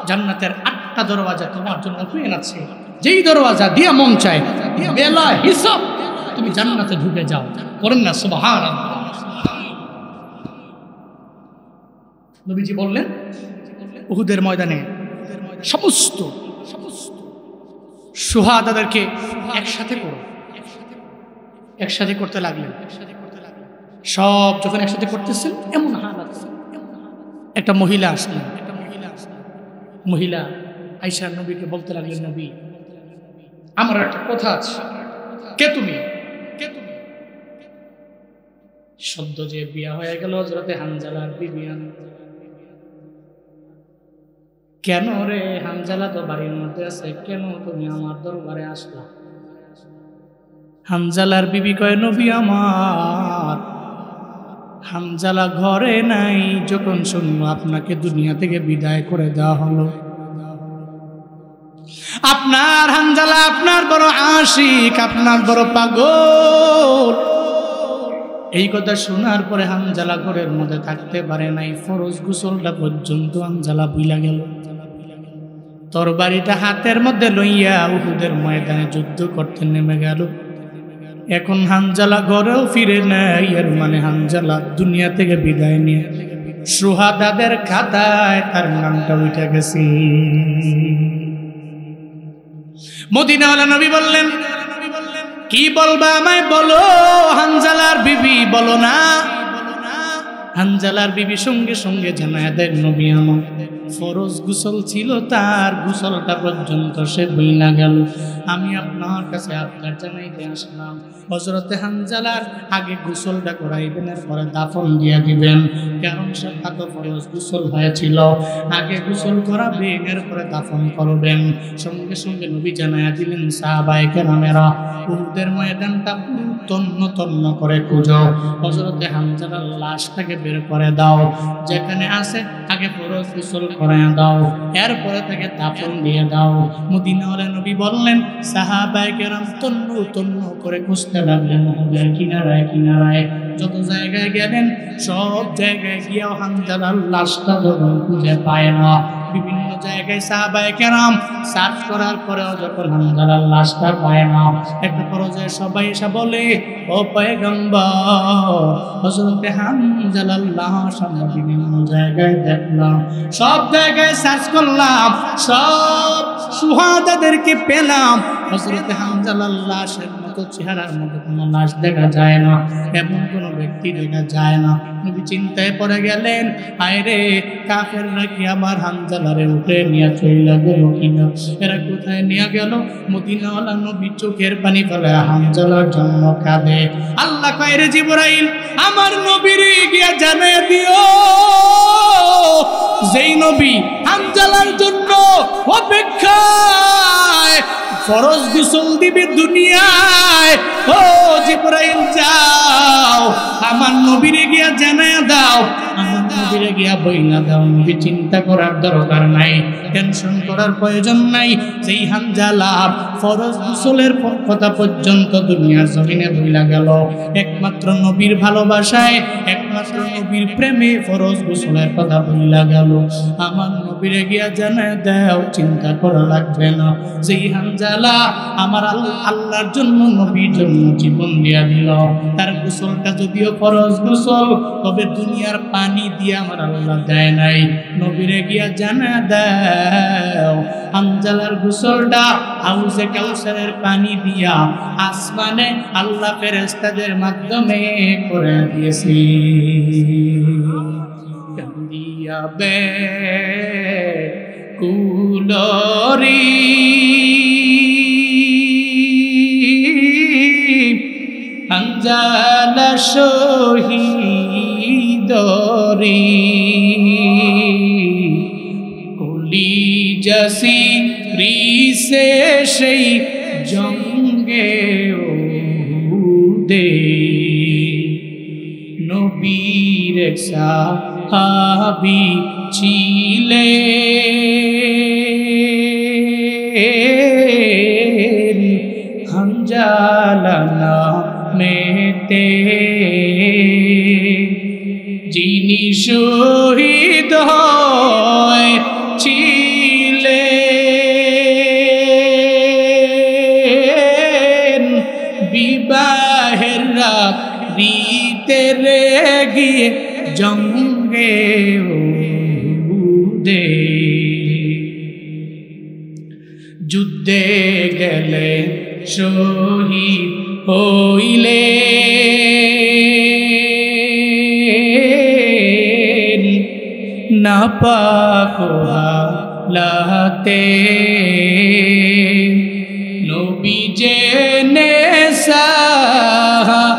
জান্নাতের 8টা দরওয়াজা তোমার জন্য ওপেন আছে, যেই দরওয়াজা দিয়া মন চায় বেলা হিসাব তুমি জান্নাতে ঢুকে যাও। করেন না সুবহানাল্লাহ। নবীজি বললেন উহুদের ময়দানে সমস্ত সুহাদাদেরকে একসাথে করো, একসাথে করতে লাগলেন। সব যখন একসাথে করতেছেন, এমন হালাত, একটা মহিলা আসলেন। মহিলা আয়েশা নবীকে বলতে লাগলেন, নবী আমার একটা কথা আছে। কে তুমি? সদ্য যে বিয়া হয়ে গেল হযরতে হানজালার বিবি। কেন রে হানজালা তো বাড়ির মধ্যে আছে, কেন তুমি আমার দরবারে আসলা? হানজালার বিবি কয়, নবী আমার হানজালা ঘরে নাই, যখন শুনলো আপনাকে দুনিয়া থেকে বিদায় করে দেওয়া হলো। আপনার হানজালা আপনার বড় আশিক, আপনার বড় পাগল। এই কথা শোনার পরে হানজালা ঘরের মধ্যে থাকতে পারে নাই। ফরজ গোসলটা পর্যন্ত হানজালা ভুইলা গেল। তরবারিটা হাতের মধ্যে লইয়া উহুদের ময়দানে যুদ্ধ করতে নেমে গেল। এখন হানজালা ঘরেও ফিরে নাই, এর মানে হানজালা দুনিয়া থেকে বিদায় নিয়ে সুহাদাদের খাতায় তার নামটা উঠে গেছে। মদিনাওয়ালা নবী বললেন, কি বলবা আমায় বলো। হানজালার বিবি বলো না। হানজালার বিবি সঙ্গে সঙ্গে জানায় দেন, নবী আমার ফরজ গোসল ছিল, তার গোসলটা পর্যন্ত সে বইলা গেল। আমি আপনার কাছে আবদার জানাইতে আসলাম, হযরতে হানজালার আগে গোসলটা করাইবেন, এরপরে দাফন দিয়া দিবেন। কারণ সে তো ফরজ গোসল হয়েছিল, আগে গোসল করাবেন, এরপরে দাফন করবেন। সঙ্গে সঙ্গে নবী জানাইয়া দিলেন, সাহাবায়ে কেরামেরা উহুদের ময়দানটা তন্ন তন্ন করে খুঁজো। হযরতে হানজালার লাশটাকে বের করে দাও, যেখানে আছে আগে ফরজ গোসল করায় দাও, এরপরে তাকে দাফন দিয়ে দাও। মদিনাওয়ালা নবী বললেন, সাহাবায়ে কেরাম তন্নু তন্নু করে খুঁজতে লাগলেন নদীর কিনারায় কিনারায়। যত জায়গায় গেলেন সব জায়গায় গিয়েও হানজালার লাশটা যখন খুঁজে পায় না। বিভিন্ন জায়গায় সাহাবায়ে কেরাম সার্চ করার পরেও যখন হানজালার লাশটা পায় না, একটা পর্যায়ে সবাই এসে বলে, ও পয়গম্বর, হযরতে হানজালার লাশ আমরা বিভিন্ন জায়গায় দেখলাম, সব জায়গায় সার্চ করলাম, সব শুহাদাদেরকে পেলাম, হযরতে হানজালার লাশের মতো চেহারার মতো কোনো লাশ দেখা যায় না, এমন কোনো ব্যক্তি দেখা যায় না। নবী চিন্তায় পড়ে গেলেন, হায় রে, কাফেররা কি আমার হানজালারে উঠে নিয়ে চলে গেল কিনা? এরা কোথায় নিয়ে গেল? মদিনাওয়ালা নবী চোখের পানি ফেলে হানজালার জন্য কাঁদে। আল্লাহ কয়, রে জিবরাইল, আমার নবীরে গিয়া জানিয়ে দিও, যেই নবী হানজালার জন্য অপেক্ষায় ফরজ গোসল দিবে দুনিয়ায়, ও জিবরাইল যাও আমার নবীরে গিয়া জানায়া দাও, আমার নবীরে গিয়া বইলা দাও, নবী চিন্তা করার দরকার নাই, টেনশন করার প্রয়োজন নাই, যেই হানজালা ফরজ গোসলের কথা পর্যন্ত দুনিয়ার জমিনে ভুলা গেল, একমাত্র নবীর ভালোবাসায়, একমাত্র নবীর প্রেমে ফরজ গোসলের কথা ভুলা গেল, আমার নবীরে গিয়া জানায়া দাও, চিন্তা করা লাগবে না, যেই হানজালা আমার আল্লাহর জন্য নবীর জন্য জীবন দিয়া দিল, তার গোসলটা যদিও ফরজ গোসল, তবে দুনিয়ার পানি দিয়ে আমার আল্লাহ দেয় নাই, নবীরে গিয়া জানায়া দাও হানজালার গোসলটা হাউজে কাউসারের পানি দিয়া আসমানে আল্লাহ ফেরেশতাদের মাধ্যমে করে দিয়েছি। কান্দিয়া বে কুলরি হানজালা শহীদরি কুলি জাসি রিসে সেই জঙ্গে দে নবীর সাহাবী ছিলেন হানজালা নামেতে, যিনি শহীদ হয়েছিলেন বিবাহের রাত্রিতে রে গিয়ে জঙ্গে উহুদে, যুদ্ধে গেলে শহীদ হইলেন নাপাক হালাতে, নবী জেনে সাহাবাদের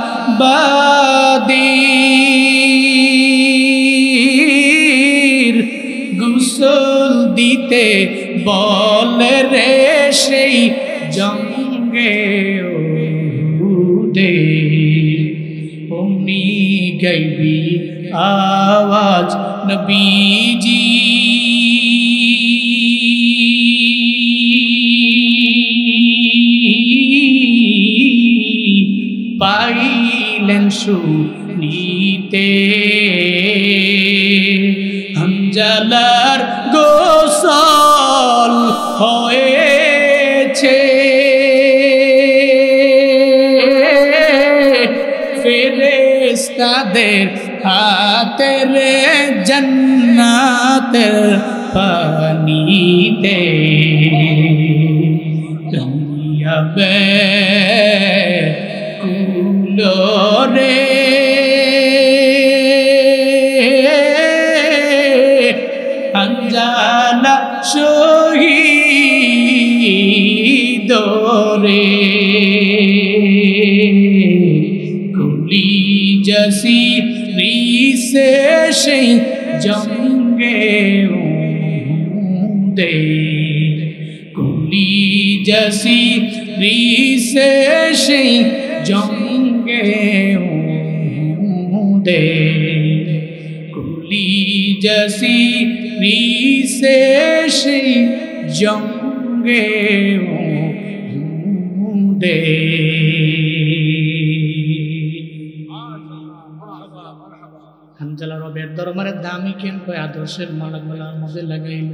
গোসল দিতে বলে রে সেই জঙ্গে উহুদে, অমনি গাইবি আওয়াজ নবীজি পাইলেন শুনিতে, হানজালার গোসল হয়েছে, ফেরেশতাদের হাতে রে জান্নাতের পানিতে, কামিয়াবে কুলরে হানজালা শহীদরে, কুলি জাসি রিসে সেই জঙ্গে উহুদে, কুলি জাসি রিসে সেই জঙ্গে উহুদে, গুলি জসি রিসে সেই জঙ্গে দে হানজালা রবের দরবারে দামি কেন কয় আদর্শের মালা গলার মধ্যে লাগাইল।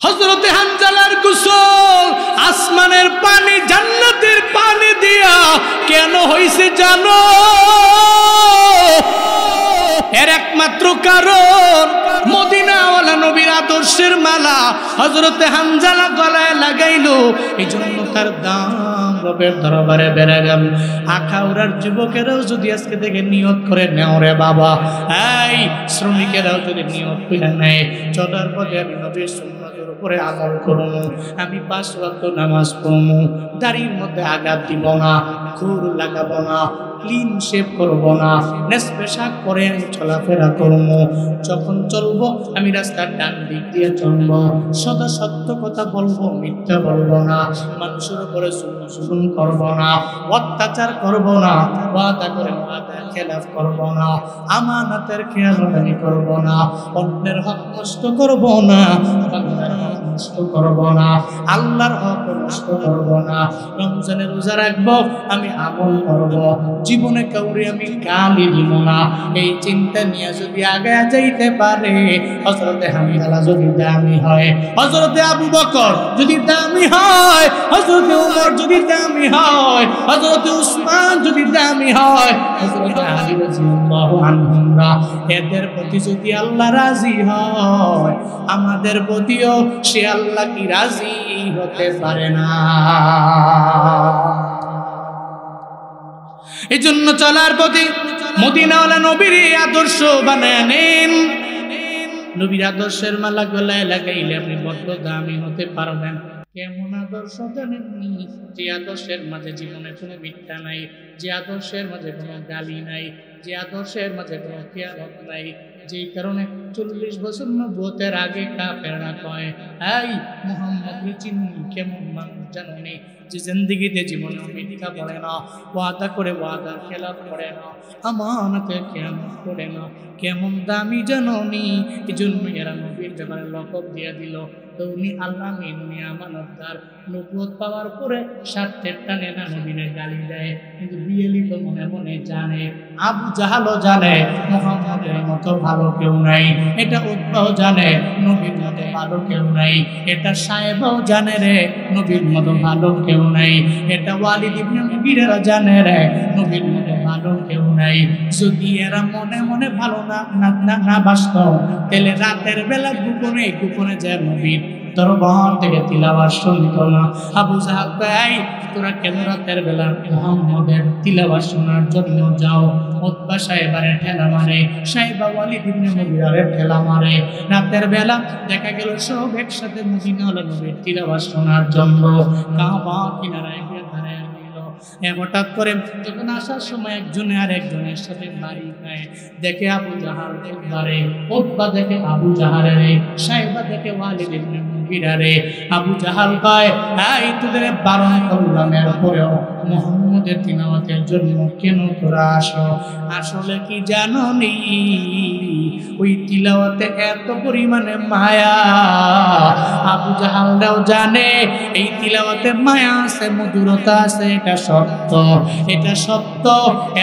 হযরতে হানজালার গোসল আসমানের পানি জান্নাতের পানি দিয়া কেন হইছে জানো? এর একমাত্র কারণ মদিনাওয়ালা নবীর আদর্শের মালা হযরতে হানজালা গলায় লাগাইলো, এই জন্য তার দাম রবের দরবারে বেড়ে গেল। আখাউড়ার যুবকেরাও যদি আজকে থেকে নিয়ত করে নেও রে বাবা, এই শ্রমিকেরাও যদি নিয়ত করে নেয় চলার পথে আমি নবীর সুন্নতের উপরে আমল করব, আমি 5 ওয়াক্ত নামাজ পড়ব, দাড়ির মধ্যে আঘাত দিব না, খুর লাগাবো না, ক্লিন শেভ করব না, নেস পেশাক পরে আমি চলাফেরা করব, যখন চলবো আমি রাস্তার ডান দিক দিয়ে চলবো, সদা সত্য কথা বলবো, মিথ্যা বলবো না, মানুষের উপরে জুলুম করব না, অত্যাচার করব না, ওয়াদা করে ওয়াদার খেলাফ করব না, আমানতের খেয়ালখানি করব না, অন্যের হক নষ্ট করব না, বান্দার হক নষ্ট করব না, আল্লাহর হক নষ্ট করব না, রমজানের রোজা রাখবো, আমি আমল করব, জীবনে কাউরে আমি গালি দিব না। এই চিন্তা নিয়ে যদি আগে যাইতে পারে, হযরতে হানজালা যদি দামি হয়, হযরতে আবু বকর যদি দামি হয়, হযরতে ওমর যদি দামি হয়, হযরতে উসমান যদি দামি হয়, হযরতে আলী রাদিয়াল্লাহু আনহুরা, এদের প্রতি যদি আল্লাহ রাজি হয়, আমাদের প্রতিও সে আল্লাহ কি রাজি হতে পারে না? এই জন্য চলার পথে মদিনাওয়ালা নবীর আদর্শ বানায় নেন। নবীর আদর্শের মালা গলায় লাগাইলে আপনি বড্ড দামি হতে পারবেন। কেমন আদর্শ জানেননি? যে আদর্শের মাঝে জীবনে কোনো মিথ্যা নাই, যে আদর্শের মাঝে কোনো গালি নাই, যে আদর্শের মাঝে কোনো খেয়ালত নাই, যেই কারণে 40 বছর নবুয়তের আগে কাফেররা কয়, এই মুহাম্মদকে চিনি, কেমন মানুষ জানেনি, যে জিন্দেগিতে জীবনে মিথ্যা বলে না, ওয়াদা করে ওয়াদার খেলাফ করে না, আমানতে খেয়ানত করে না, কেমন দামি জাননি। এই জন্য এরা নবীর ব্যাপারে লকব দিয়ে দিল, তো উনি আল্লাহ মিন, উনি আমানতদার। নবুয়ত পাওয়ার পরে স্বার্থের টানে না নবীরে গালি দেয়, কিন্তু বিয়েলি তো মনে মনে জানে, আবু জাহালও জানে মুহাম্মদের মতো ভালো কেউ নাই, এটা উতবাও জানে নবীর মতো ভালো কেউ নাই, এটা সাহেবাও জানে রে নবীর মতো ভালো কেউ নাই, এটা ওয়ালিদ ইবনে মুগীরা জানে রে নবীর মতো ভালো কেউ নাই। যদি এরা মনে মনে ভালো না বাসত, তাহলে রাতের বেলা গোপনে গোপনে যায় নবীর দরবার থেকে তিলাওয়াত শুনত না। আবু জাহাল কয়, তোরা কেন রাতের বেলা মুহাম্মদের তিলাওয়াত শোনার জন্য যাও? উতবা সাহেবের ঠেলা মারে, সাহেবা ওয়ালিদ ইবনে মুগীরার ঠেলা মারে। রাতের বেলা দেখা গেল সব একসাথে মদিনাওয়ালা নবীর তিলাওয়াত শোনার জন্য কাবা কিনারায় গিয়ে দাঁড়ায়। হঠাৎ করে যখন আসার সময় একজনে আর একজনের সাথে বাড়ি খায়, দেখে আবু জাহাল একবারে, উতবা দেখে আবু জাহালের, সাহেবা দেখে ওয়ালিদ ইবনে মুগীরারে। আবু জাহাল কয়, এই তোদের বারণ করলাম, এরপরেও মুহাম্মদের তিলাওয়াতের জন্য কেন তোরা আসো? আসলে কি জানো নি, ওই তিলাওয়াতে এত পরিমাণে মায়া, আবু জাহালরাও জানে এই তিলাওয়াতে মায়া আছে, মধুরতা আছে, এটা সত্য, এটা সত্য।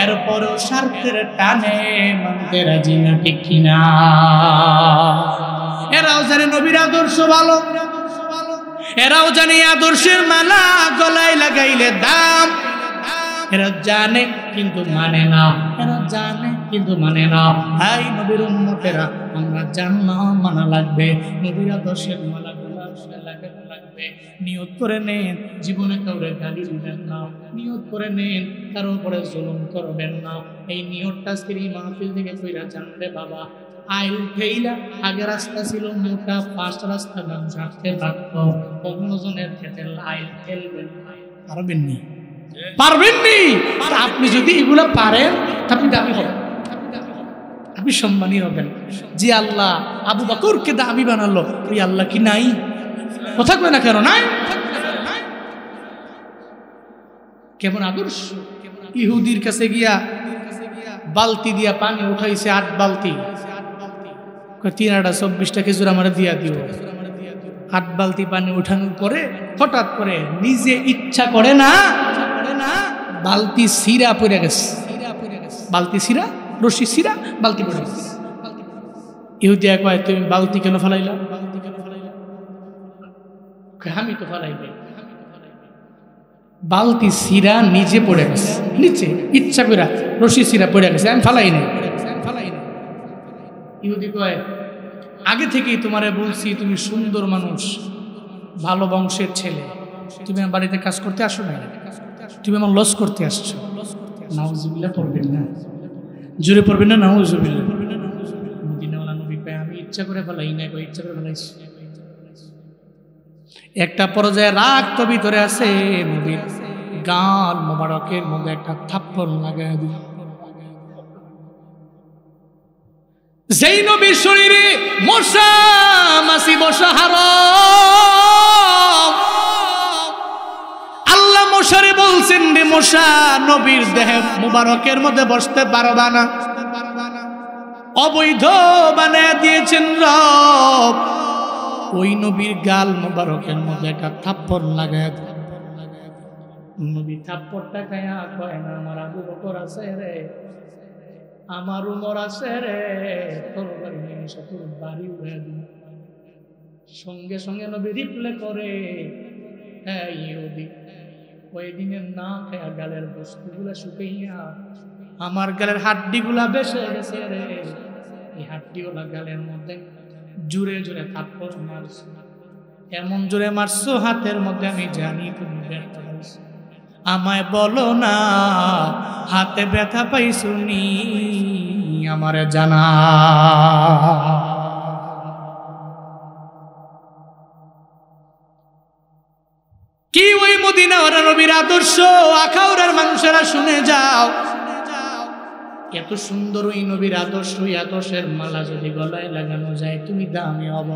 এরপরও স্বার্থের টানে মানতে রাজি না, ঠিক কিনা? এরাও জানে নবীর আদর্শ ভালো, এরাও জানে আদর্শের মালা গলায় লাগাইলে দাম। এরা জানে কিন্তু মানে না, এরা জানে কিন্তু মানে না। এই নবীর উম্মতেরা, আমরা জাননা মানা লাগবে, নবীর আদর্শের মালা লাগাতে লাগবে। নিয়ত করে নেন জীবনে কাউরে গালি দিবেন না, নিয়ত করে নেন কারো উপরে জুলুম করবেন না। এই নিয়তটা আজকের এই মাহফিল থেকে কইরা জানবে বাবা। আইল ঠেইলা, আগে রাস্তা ছিল মোটা, 5 রাস্তা মানুষ হাঁটতে পারত, অন্যজনের ক্ষেত্রে আইল ঠেলবেন, পারবেননি, পারবেননি। আপনি যদি এগুলো পারেন, আপনি দামি হবেন, আপনি সম্মানী হবেন। যে আল্লাহ আবু বকরকে দামি বানালো, ওই আল্লাহ কি নাই? কথা কয় না কেন? নাই। কেমন আদর্শ! ইহুদির কাছে গিয়া বালতি দিয়া পানি উঠাইছে 8 বালতি, 3-24টা খেজুর আমার দিয়া দিও। 8 বালতি পানি উঠানোর পরে হঠাৎ করে নিজে ইচ্ছা করে না বালতি সিরা পড়ে গেছে, বালতি সিরা, রশি সিরা, বালতি পড়ে গেছে। ইহুদিয়া কয় তুমি বালতি কেন ফেলাইলা? আমি তো ফেলাই নাই, বালতি সিরা নিজে পড়ে গেছে, নিচে ইচ্ছা করে রশি সিরা পড়ে গেছে, আমি ফালাই নাই। ইহুদি কয় আগে থেকেই তোমারে বলছি তুমি সুন্দর মানুষ, ভালো বংশের ছেলে, তুমি আমার বাড়িতে কাজ করতে আসো না, তুমি আমার লস করতে আসছো। নাউজুবিল্লাহ পড়বেন না, জোরে পড়বেন না নাউজুবিল্লাহ। মদিনাওয়ালা নবী কয় আমি ইচ্ছা করে ফেলাই না, ইচ্ছা করে ফেলাইছি। একটা পর্যায়ে রাগ তো ভিতরে আছে, নবীর গাল মোবারকের মধ্যে একটা থাপ্পড় লাগায় দিল। যেই নবীর শরীরে মশা মাছি বসা হারাম, আল্লাহ মশারে বলছেন রে মশা নবীর দেহে মোবারকের মধ্যে বসতে পারবা না, অবৈধ বানায় দিয়েছেন রব। ওই নবীর গাল মোবারকের মধ্যে একটা থাপ্পড় লাগায় দিল। নবী থাপ্পড়টা খায়া কয় না আমার আবু বকর আছে রে, আমার উমর আছে রে, তোর বাড়ি নিয়ে এসে তোর বাড়ি উড়ে দিন। সঙ্গে সঙ্গে নবী রিপ্লে করে হ্যাঁ ইহুদি ওই দিনের না খায়া গালের বস্তুগুলা শুকাইয়া আমার গালের হাড্ডিগুলা বেসে গেছে রে, এই হাড্ডিওয়ালা গালের মধ্যে জোরে জোরে থাপ্পড় মারছো, এমন জোরে মারছো হাতের মধ্যে আমি জানি তুমি ব্যথা পাইছো, আমায় বলো না হাতে ব্যথা পাইছো নি আমারে জানা। কি ওই মদিনাওয়ালা নবীর আদর্শ আখাউড়ার মানুষেরা শুনে যাও। এত সুন্দর ওই নবীর আদর্শ, ওই আদর্শের মালা যদি গলায় লাগানো যায় তুমি দামি হব।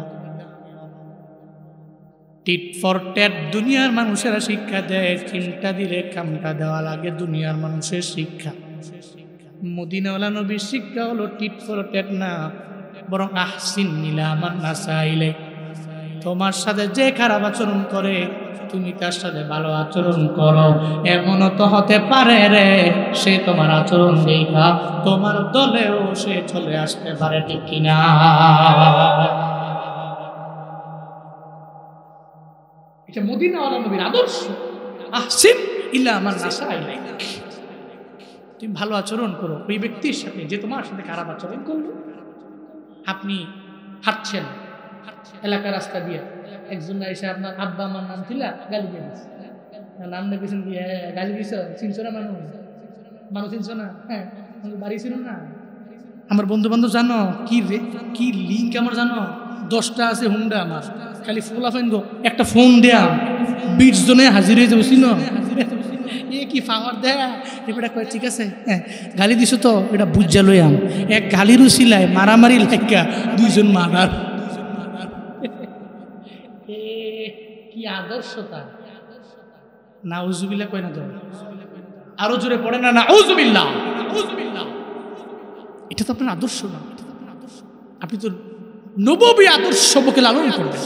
টিট ফর ট্যাট দুনিয়ার মানুষেরা শিক্ষা দেয়, চিন্তা দিলে কামটা দেওয়া লাগে, দুনিয়ার মানুষের শিক্ষা। মদিনাওয়ালা নবীর শিক্ষা হলো টিট ফর ট্যাট না, বরং আহসিন নিলা আমার না চাইলে। তোমার সাথে যে খারাপ আচরণ করে তুমি তার সাথে ভালো আচরণ করো, এমনও তো হতে পারে রে সে তোমার আচরণ দেখা তোমার দলেও সে চলে আসতে পারে, ঠিক কিনা? এটা মদিনাওয়ালা নবীর আদর্শ, আহসিন ইলা মান নাসাইলা। তুমি ভালো আচরণ করো ওই ব্যক্তির সাথে যে তোমার সাথে খারাপ আচরণ করলো। আপনি হাঁটছেন এলাকার রাস্তা দিয়ে, একজন এসে আপনার আব্বা আমার নাম ছিল গালি দিয়ে দিচ্ছে, নাম নেবেছেন কি গালি দিছ, চিনছো না মানুষ, মানুষ চিনছো না, হ্যাঁ বাড়ি ছিল না। আমার বন্ধু বান্ধব জানো কি রে কি লিঙ্ক আমার জানো, 10টা আছে হুন্ডা আমার, খালি ফোলা ফাইন গো একটা ফোন দেয়া 20 জনে হাজির হয়ে যাবো, চিনো এ কি পাওয়ার দেয়া। এবার কয় ঠিক আছে হ্যাঁ গালি দিছো তো এটা বুঝা লই আম, এক গালিরও সিলাই মারামারি লাইকা 2 জন মারার। কি আদর্শতা! নাউজুবিল্লাহ কয় না তো, আরো জোরে পড়ে না নাউজুবিল্লাহ। এটা তো আপনার আদর্শ না, আপনি তো নববী আদর্শকে লালন করবেন।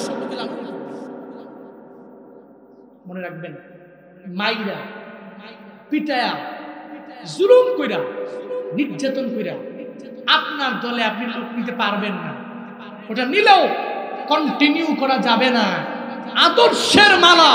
মনে রাখবেন, মাইরা পিটায়া জুলুম কইরা নির্যাতন কইরা আপনার দলে আপনি লোক নিতে পারবেন না, ওটা নিলেও কন্টিনিউ করা যাবে না। আদর্শের মালা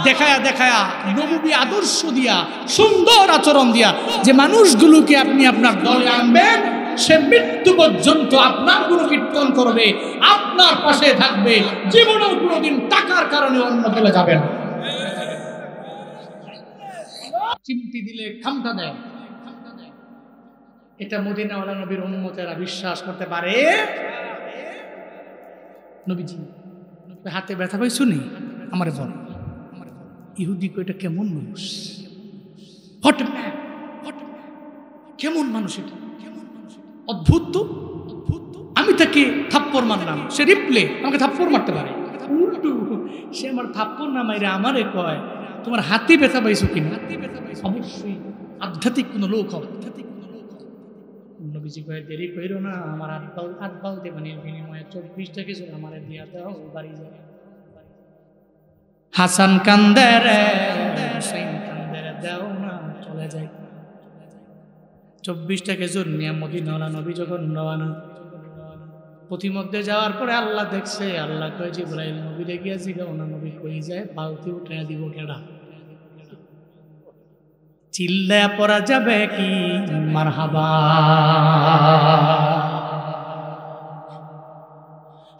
দেখায়া দেখায়া নববী আদর্শ দিয়া সুন্দর আচরণ দিয়া যে মানুষগুলোকে আপনি আপনার দলে আনবেন, সে মৃত্যু পর্যন্ত আপনার গুণ কীর্তন করবে, আপনার পাশে থাকবে, জীবনের কোনোদিন টাকার কারণে অন্য দলে যাবে না। চিমটি দিলে খামটা দেয়, এটা মদিনাওয়ালা নবীর উম্মতেরা বিশ্বাস করতে পারে। নবীজি হাতে ব্যথা পাইছো নি আমারে বল। ইহুদি কইটা কেমন মানুষ, কেমন মানুষ, এটা অদ্ভুত তো। আমি তাকে থাপ্পড় মারলাম, সে রিপ্লে আমাকে থাপ্পড় মারতে পারে, উল্টো সে আমার থাপ্পড় না মাইরে আমারে কয় তোমার হাতে ব্যথা পাইছো কিনা। অবশ্যই আধ্যাত্মিক কোনো লোক হবে, নবীজি কয়ে দেরি কইরো না, আমার 8 বালতি পানির বিনিময়ে 24টা কিছু আমার দিয়া দাও, বাড়ি যাও। হাসান কান্দে রে, হুসাইন কান্দে রে, দাও না, চলে যাই। 24টা খেজুর নিয়ে মদিনাওয়ালা নবী যখন রওনা, পথিমধ্যে যাওয়ার পরে আল্লাহ দেখছে, আল্লাহ কয়ে জিবরাইল নবীরে গিয়া জিগাও না, নবী কই যায়, বালতি উঠাইয়া দিব কেডা? চিল্লায়া পড়া যাবে কি মারহাবা।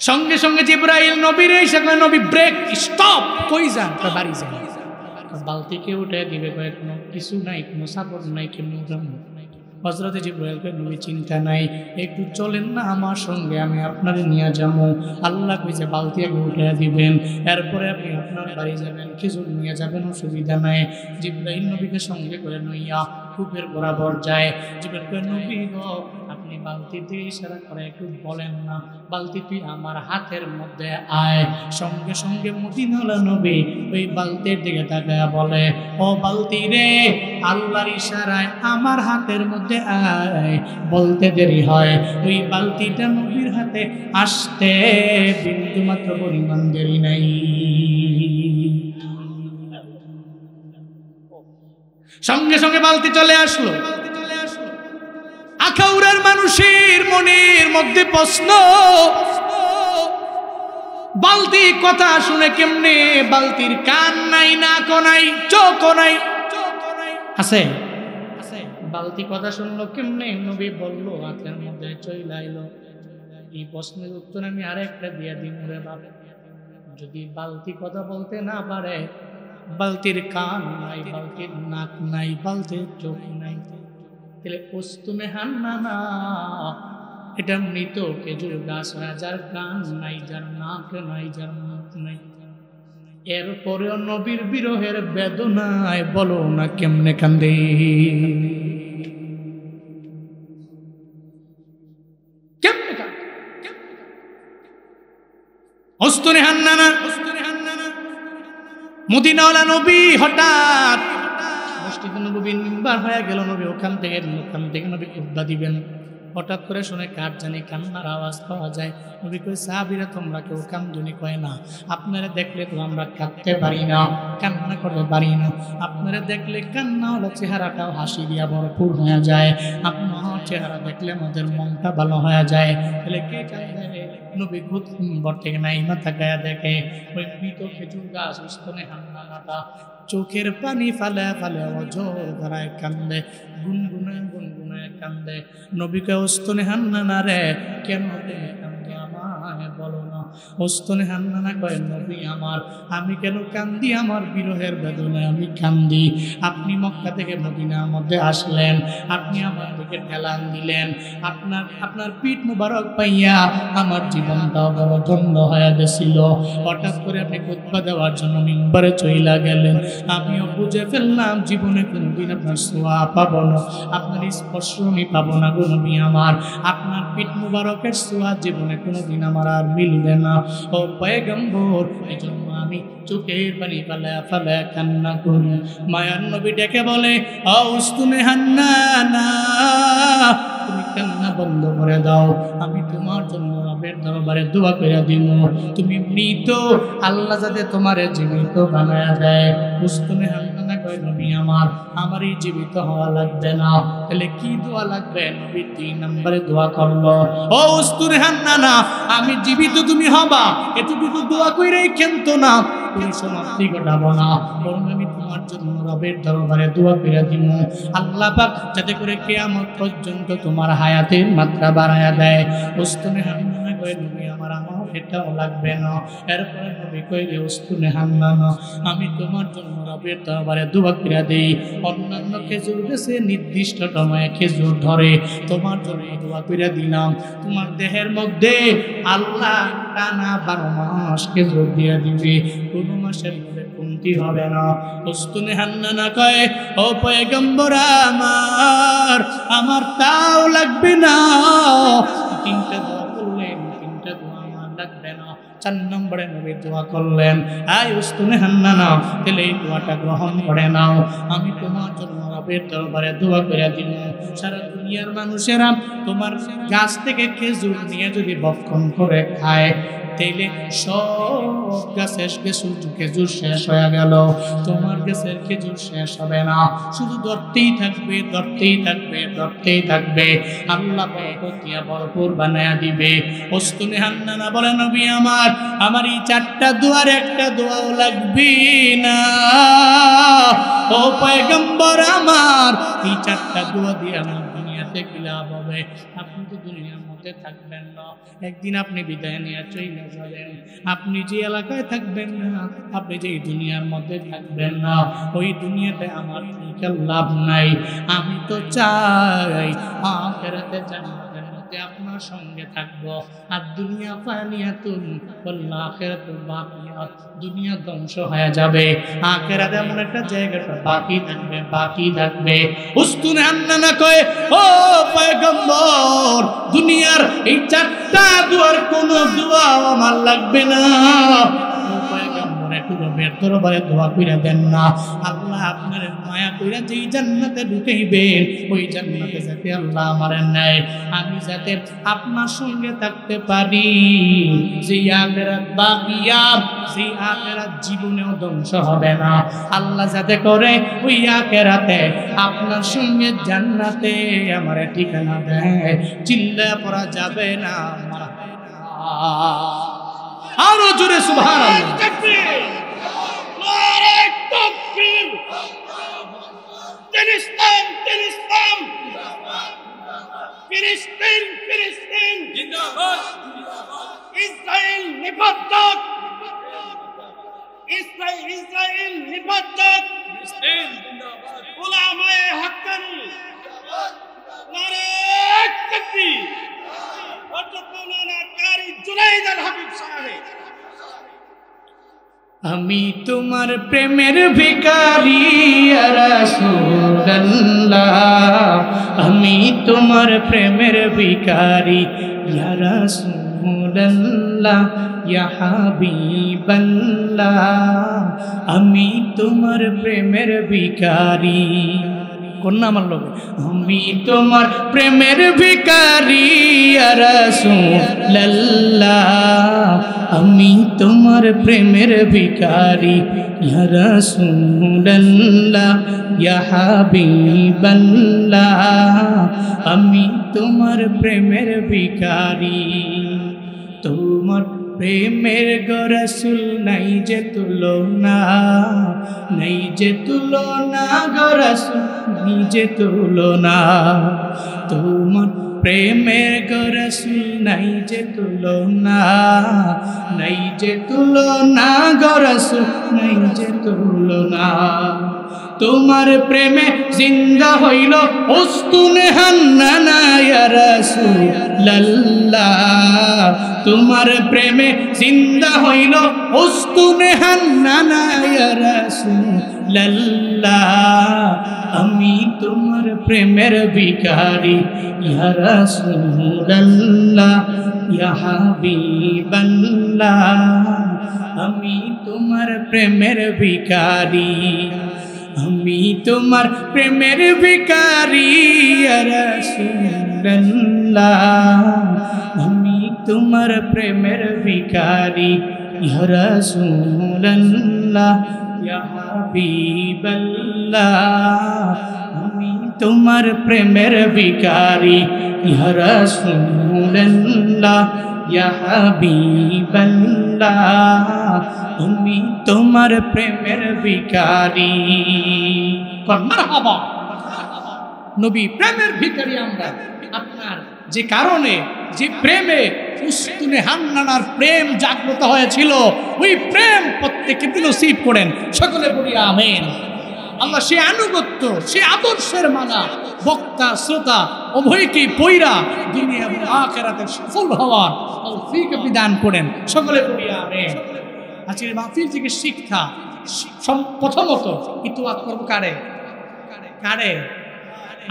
সঙ্গে সঙ্গে জিবরাইল নবীরে এসে কয়, নবী ব্রেক, স্টপ, কই যান? বাড়ি যান। বালতি কে উঠে দিবে, কয় কোনো কিছু নাই, কোনো সাপোর্ট নাই, কেমন উঠাবো? হযরতে জিবরাইল কয়, নবী চিন্তা নাই, একটু চলেন না আমার সঙ্গে, আমি আপনারে নিয়ে যাবো। আল্লাহ কইছে বালতি আগে উঠে দিবেন, এরপরে আপনি আপনার বাড়ি যাবেন, খেজুর নিয়ে যাবেন, অসুবিধা নাই। জিবরাইল নবীকে সঙ্গে করে নইয়া কূপের বরাবর যায়। জিবরাইল কয়, নবী গো, আপনি বালতি দিয়ে ইশারা করে একটু বলেন না, বালতি তুই আমার হাতের মধ্যে আয়। সঙ্গে সঙ্গে মদিনাওয়ালা নবী ওই বালতির দিকে তাকায়া বলে, ও বালতি রে, আল্লাহর ইশারায় আমার হাতের মধ্যে আয়। বলতে দেরি হয়, ওই বালতিটা নবীর হাতে আসতে বিন্দু মাত্র পরিমাণ দেরি নাই। সঙ্গে সঙ্গে বালতি চলে আসলো। আখাউড়ার মানুষের মনের মধ্যে প্রশ্ন, বালতি কথা শুনে কেমনে? বালতির কান নাই, নাকও নাই, চোখও নাই, আছে বালতি কথা শুনলো কেমনে? নবী বলল হাতের মধ্যে চইলা আইলো। এই প্রশ্নের উত্তর আমি আরেকটা দিয়া দিই রে বাপ, যদি বালতি কথা বলতে না পারে, বালতির কান নাই, বালতির নাক নাই, বালতির চোখ নাই, তাহলে উস্তুনে হান্নানা এটা মৃত খেজুর গাছ, যার কান নাই, যার নাক নাই, যার মুখ নাই। এরপরেও নবীর বিরহের বেদনায় বলো না কেমনে কান্দে। উস্তুনে হান্নানা মদিনাওয়ালা নবী হঠাৎ মসজিদে নববীর মিম্বার হয়ে গেল। নবী ওখান থেকে নবী খুতবা দিবেন। হঠাৎ করে শুনে কার জানি কান্নার আওয়াজ পাওয়া যায়। নবী কই, সাহাবীরা তোমরা কেউ কান্দুনি কয় না, আপনারা দেখলে তো আমরা কাঁদতে পারি না, কান্না করতে পারি না। আপনারা দেখলে কান্নাওয়ালা চেহারাটাও হাসি দিয়া ভরপুর হয়ে যায়, আপনার চেহারা দেখলে আমাদের মনটা ভালো হয়ে যায়। তাহলে কে কান্দে? নবী ঘর থেকে নাইমা তাকায়া দেখে ওই মৃত খেজুর গাছ স্তনে হান্নানাটা চোখের পানি ফালে ফালে অজর ধরায় কান্দে, গুনগুনায় কান্দে। নবীকে স্তনে হান্নানা রে, কেন তুমি কান্দো আমায় বলো না? স্তনে হান্নানা কয়, নবী আমার, আমি কেন কান্দি? আমার বিরহের বেদনায় আমি কান্দি। আপনি মক্কা থেকে মদিনার মধ্যে আসলেন, আপনি আমার দিকে ঠেলান দিলেন, আপনার পিঠ মুবারক পাইয়া আমার জীবনটা বড় ধন্য হয়ে গেছিল। হঠাৎ করে আপনি খুতবা দেওয়ার জন্য মিম্বারে চইলা গেলেন। আমিও বুঝে ফেললাম জীবনে কোনোদিন আপনার ছোঁয়া পাবো না, আপনার স্পর্শ আমি পাবো না গো নবী আমার। আপনার পিঠ মুবারকের ছোঁয়া জীবনে কোনোদিন আমার আর মিলবে না ও পয়গম্বর। এই জন্য আমি চোখের পানি ফালায়া ফালায়া কান্না করি। মায়ার নবী ডেকে বলে, ও উস্তুনে হান্নানা, তুমি কান্না বন্ধ করে দাও, আমি তোমার জন্য রবের দরবারে দোয়া করে দিব। তুমি মৃত, আল্লাহ যাতে তোমারে জীবিত বানায়া দেয়। উস্তুনে হান্নানা কয়, নবী আমার এই জীবিত হওয়া লাগবে না। তাহলে কি দোয়া লাগবে? নবী 3 নম্বরে দোয়া করলো, ও উস্তুনে হান্নানা, আমি জীবিত তুমি হবা এতটুকু দোয়া কইরাই খেলতো না, তুমি সমাপ্তি ঘটাবো না, বরং আমি তোমার জন্য রবের দরবারে দোয়া করে দিব আল্লাহ পাক যাতে করে কিয়ামত পর্যন্ত তোমার হায়াতের মাত্রা বাড়ায়া দেয়। উস্তুনে হান্নানা কয়, নবী আমার এটাও লাগবে না। এরপরে নবী কইলে, উস্তুনে হান্নানা, আমি তোমার জন্য রবের দরবারে দোয়া করে দেই। অন্যান্য খেজুর গাছে নির্দিষ্ট সময়ে খেজুর ধরে, তোমার জন্য দোয়া করে দিলাম। তোমার দেহের মধ্যে আল্লাহ টানা 12 মাস খেজুর দিয়ে দিবে, কোনো মাসের মধ্যে কমতি হবে না। উস্তুনে হান্নানা কয়, ও পয়গম্বর আমার তাও লাগবে না। 3টা দোয়া করলেন, 3টা দোয়া আমার লাগবে না। 4 নম্বরে নবী দোয়া করলেন, আয় উস্তুনে হান্নানা, তাহলে এই দোয়াটা গ্রহণ করে নাও, আমি তোমার জন্য রবের দরবারে দোয়া করে দিব। সারা দুনিয়ার মানুষেরা তোমার গাছ থেকে খেজুর নিয়ে যদি ভক্ষণ করে খায়, তাইলে সব গাছের খেজুর শেষ হয়ে গেল, তোমার গাছের খেজুর শেষ হবে না, শুধু ধরতেই থাকবে, ধরতেই থাকবে, ধরতেই থাকবে। আল্লাহ বরকত দিয়া ভরপুর বানায়া দিবে। উস্তুনে হান্নানা বলে, নবী আমার এই 4টা দোয়ার একটা দোয়াও লাগবে না। ও পয়গম্বর আমার, এই 4টা দোয়া দিয়ে আমার দুনিয়াতে কি লাভ হবে? আপনি তো দুনিয়ার মধ্যে থাকবেন না, একদিন আপনি বিদায় নিয়ে চলে যাবেন। আপনি যে এলাকায় থাকবেন না, আপনি যে দুনিয়ার মধ্যে থাকবেন না, ওই দুনিয়াতে আমার লাভ নাই। আমি তো চাই আখিরাতে জান্নাতের মধ্যে আপনার সঙ্গে থাকবো। আর দুনিয়া ফানিয়াতুন ওয়াল আখিরাতু বাকিয়াত, দুনিয়া ধ্বংস হয়ে যাবে, আখিরাতে এমন একটা জায়গাটা বাকি থাকবে, বাকি থাকবে। উস্তুনে হান্নানা কয়, ও পয়গম্বর, দুনিয়ার এই 4টা দুয়ার কোন দোয়া আমার লাগবে না। একটু রবের দরবারে দোয়া কইরা দেন না, আল্লাহ আপনার মায়া কইরা যেই জান্নাতে ঢুকাইবেন, ওই জান্নাতে যাতে আল্লাহ আমার নেয়, আমি যাতে আপনার সঙ্গে থাকতে পারি। যে আখিরাত বাকিয়া, যে আখিরাত জীবনেও ধ্বংস হবে না, আল্লাহ যাতে করে ওই আখিরাতে আপনার সঙ্গে জান্নাতে আমার ঠিকানা দেয়। চিল্লা পড়া যাবে না, আরো জোরে সুবহানাল্লাহ। তাকবীর, নারে তাকবীর। ফিলিস্তিন, ফিলিস্তিন, ফিলিস্তিন, ফিলিস্তিন জিন্দাবাদ, ইসরায়েল নিপাতক, ইসরায়েল নিপাতক, ফিলিস্তিন জিন্দাবাদ, উলামায়ে হাক্কানি জিন্দাবাদ, নারে তাকবীর। আমি তোমার প্রেমের ভিখারি ইয়া রাসূলুল্লাহ, আমি তোমার প্রেমের ভিখারি ইয়া রাসূলুল্লাহ, ইয়া হাবিবাল্লাহ, আমি তোমার প্রেমের ভিখারি। কোন আমার লোক, আমি তোমার প্রেমের ভিখারি ইয়া রাসূলুল্লাহ, আমি তোমার প্রেমের ভিখারি ইয়া রাসূলুল্লাহ, ইয়া হাবিবাল্লাহ, আমি তোমার প্রেমের ভিখারি। তোমার প্রেমের গো রাসূল নাই যে তুলনা, নাই যে তুলনা গো রাসূল, নাই যে তুলনা। তোমার প্রেমের গো রাসূল নাই যে তুলনা, নাই যে তুলনা গো রাসূল, নাই যে তুলনা। তোমার প্রেমে জিন্দা হইল উস্তুনে হান্নানা ইয়া রাসূলুল্লাহ, তোমার প্রেমে জিন্দা হইল উস্তুনে হান্নানা ইয়া রাসূলুল্লাহ, আমি তোমার প্রেমের ভিখারি ইয়া রাসূলুল্লাহ, ইয়া হাবিবাল্লাহ, আমি তোমার প্রেমের ভিখারি, আমি তোমার প্রেমের ভিখারি ইয়া রাসূলুল্লাহ, আমি তোমার প্রেমের ভিখারি ইয়া রাসূলুল্লাহ, ইয়া হাবিবাল্লাহ, আমি তোমার প্রেমের ভিখারি ইয়া রাসূলুল্লাহ, ইয়া হাবিবাল্লাহ, আমি তোমার প্রেমের ভিখারি। মারহাবা, নবী প্রেমের ভিখারি আমরা। আপনার যে কারণে, যে প্রেমে উস্তুনে হান্নানার প্রেম জাগ্রত হয়েছিল, ওই প্রেম প্রত্যেককে নসিব করেন, সকলে বলি আমিন। আল্লাহ সে আনুগত্য, সে আদর্শের মানা বক্তা শ্রোতা উভয়কেই পয়রা দুনিয়া এবং আখিরাতে সফল হওয়ার তৌফিক আপনি দান করেন, সকলে বলি আমিন। আজকের মাহফিল থেকে শিক্ষা, প্রথমত ইতোয়াত করবো কারে? কারে?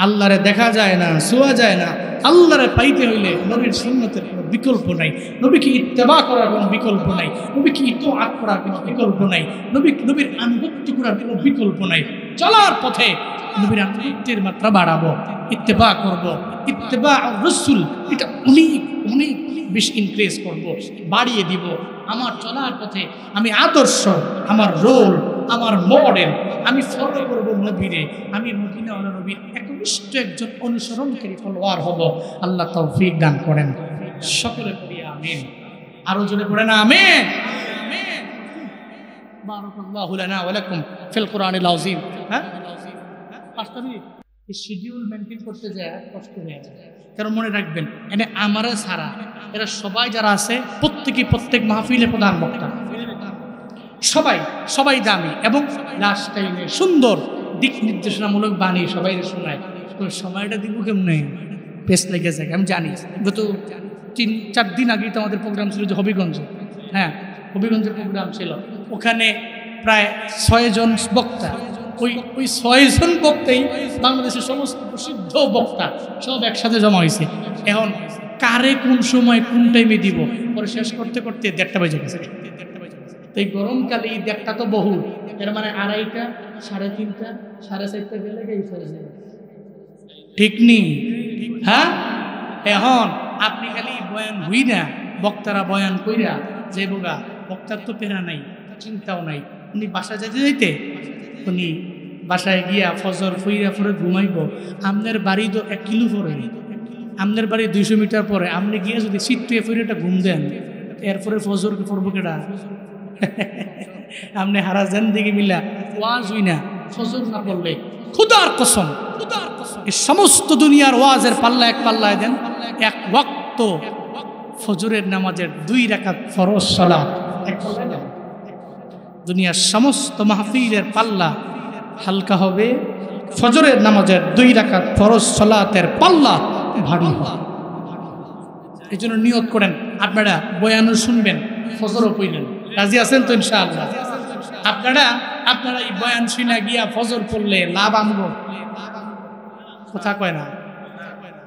আল্লাহরে দেখা যায় না, ছোঁয়া যায় না। আল্লাহরে পাইতে হইলে নবীর সুন্নতের কোনো বিকল্প নাই, নবীকে ইত্তেবা করার কোনো বিকল্প নাই, নবীকে ইতআত করার কোনো বিকল্প নাই, নবীর আনুগত্য করার কোনো বিকল্প নাই। চলার পথে নবীর আনুগত্যের মাত্রা বাড়াবো, ইত্তেবা করব, ইত্তেবা রাসূল এটা অনেক অনেক বেশি ইনক্রিজ করব, বাড়িয়ে দিব। আমার চলার পথে আমি আদর্শ, আমার রোল, আমার মডেল, আমি ফলো করব নবীরে, আমি মদিনাওয়ালা নবীর একনিষ্ঠ একজন অনুসরণকারী ফলোয়ার হব। আল্লাহ তৌফিক দান করেন, সকলে পড়ি আমিন। আরো জোরে পড়েন আমিন। বারাকাল্লাহু লানা ওয়া লাকুম ফিল কুরআনিল আযীম। হ্যাঁ, 5 মিনিট এই শিডিউল মেইনটেইন করতে যায় কষ্ট হয়ে যায়। কারণ মনে রাখবেন, এনে আমারে ছাড়া এরা সবাই যারা আছে প্রত্যেক মাহফিলে প্রধান বক্তা, সবাই দামি এবং লাস্ট টাইমে সুন্দর দিক নির্দেশনামূলক বাণী সবাই শোনায়। সময়টা দিব কেমনে, পেস লেগে যায়। আমি জানি গত 3-4 দিন আগেই তো আমাদের প্রোগ্রাম ছিল যে হবিগঞ্জে। হ্যাঁ, হবিগঞ্জের প্রোগ্রাম ছিল। ওখানে প্রায় 6 জন বক্তা, ওই 6 জন বক্তাই বাংলাদেশের সমস্ত প্রসিদ্ধ বক্তা সব একসাথে জমা হয়েছে। এখন কারে কোন সময় কোন টাইমে দিব, পরে শেষ করতে করতে 1:30 বেজে গেছে। এই গরমকালে এই 1:30 তো বহু, এর মানে 2:30, 3:30, 4:30 গেলে ঠিক নেই। হ্যাঁ, এখন আপনি খালি বয়ান হই না, বক্তারা বয়ান কইরা যে বোগা, বক্তার তো পেরা নাই, চিন্তাও নাই। উনি বাসায় যাইতে উনি বাসায় গিয়া ফজর ফুইরা পরে ঘুমাইব। আপনার বাড়ি তো 1 কিলো পরে, আপনার বাড়ি 200 মিটার পরে। আপনি গিয়ে যদি সিট্টুয়ে ফুইরে একটা ঘুম দেন, এরপরে ফজর পড়বো কেডা? আপনি হারা জিন্দেগি মিলা ওয়াজ হই না, ফজর না পড়লে খুদার কসম এই সমস্ত দুনিয়ার ওয়াজের পাল্লা এক পাল্লায় দেন, 1 ওয়াক্ত ফজরের নামাজের 2 রাকাত ফরজ সালাত এক পাল্লায় দেন, দুনিয়ার সমস্ত মাহফিলের পাল্লা হালকা হবে, ফজরের নামাজের 2 রাকাত ফরজ সালাতের পাল্লা ভারী হবে। এই জন্য নিয়ত করেন, আপনারা বয়ানও শুনবেন, ফজরও পড়লেন। রাজি আছেন তো ইনশাআল্লাহ? আপনারা এই বয়ান শুনে গিয়া ফজর পড়লে লাভ আমগো, কথা কয় না?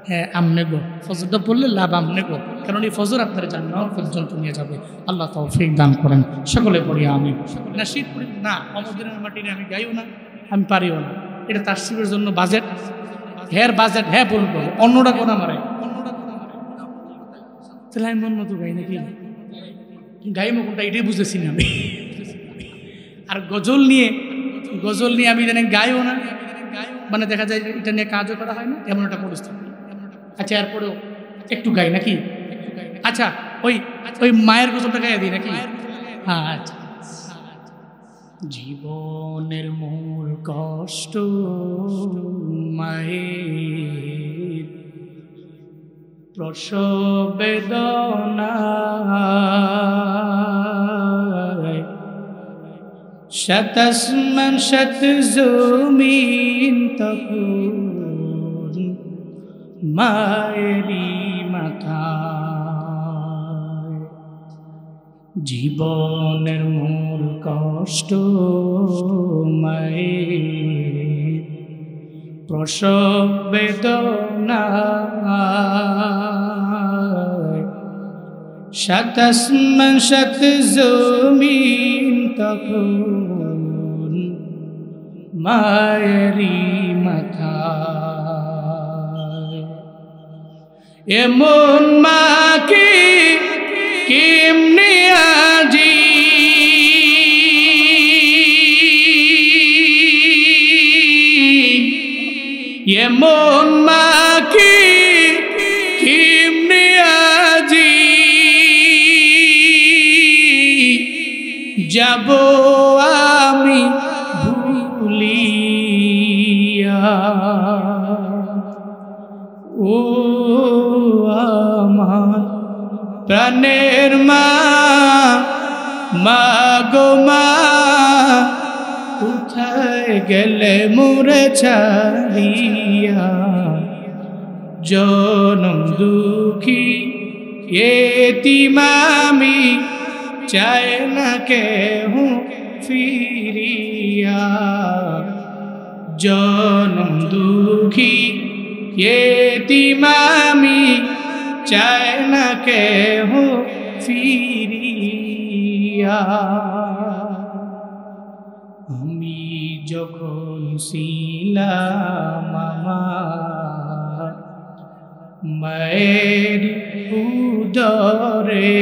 হ্যাঁ, আমনে গো, ফজরটা পড়লে লাভ আমনে গো, কারণ এই ফজর আপনার জান্নাত পর্যন্ত নিয়ে যাবে। আল্লাহ তৌফিক দান করেন, সকলে পড়ি আমিন। না শীত পড়ি না, অমদিনের মাটিনে আমি গাইও না, আমি পারিও না। এটা তাসসিবের জন্য বাজেট, বাজেট বলবো, অন্যটা কোন আমারে তাহলে আমি মন মতো গাই নাকি গাইমো কোনটা এটাই বুঝেছি না আমি। আর গজল নিয়ে আমি জানি গাইও না, মানে দেখা যায় এটা নিয়ে কাজও করা হয় না, এমন একটা পরিস্থিতি। আচ্ছা, এরপরেও একটু গাই নাকি? আচ্ছা, ওই মায়ের গজলটা গাইয়া দিই নাকি? হ্যাঁ, আচ্ছা। জীবনের মূল কষ্ট মায়ের, প্রসব বেদনা, শত আসমান শত জমিন তখন মায়েরই মাথায়। জীবনের মূল কষ্ট মায়ের, প্রসব বেদনা, শত আসমান শত জমিন তখন মায়েরই মাথায়। এমন মাকে কেমনে আজি এমন মাকে কেমনে আজি যাব আমি ভুলিয়া। ও আমার প্রাণের মা, মা গো মা, কোথায় গেলে মোরে ছাড়িয়া। জনম দুঃখী এতিম আমি, চাই না কেহ ফিরিয়া। জনম দুঃখী এতিম আমি চাই না কেহ ফিরিয়া। আমি যখন ছিলাম আমার মায়ের উদরে,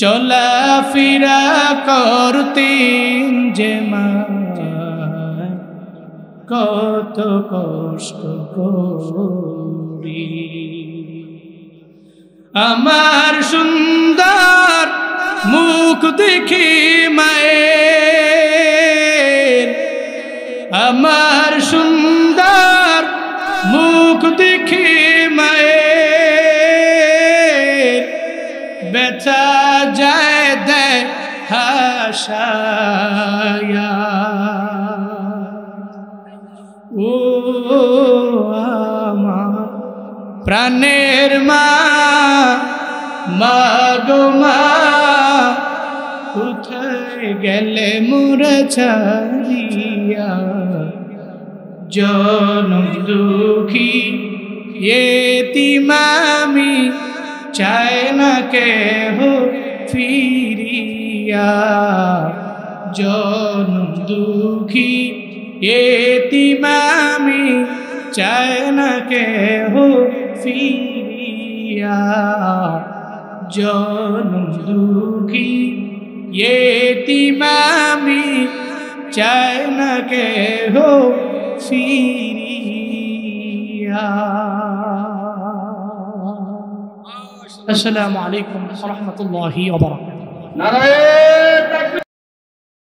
চলাফেরা করতেন যে মা, কত কষ্ট করি। আমার সুন্দর মুখ দেখে মায়ের, আমার সুন্দর মুখ দেখে মায়ের ব্যথা যায় দেয় হাসায়া। ও আমার প্রাণের মা, মা গো মা, কোথায় গেলে মোরা ছাড়িয়া। জনম দুঃখী এতিম আমি চাই না কেহ ফিরিয়া। জনম দুঃখী এতিম আমি চাই না কেহ ফিরিয়া। জনম দুঃখী এতিম আমি চাই না কেহ ফিরিয়া। আসসালামু আলাইকুম ওয়া রাহমাতুল্লাহি ওয়া বারাকাতুহু।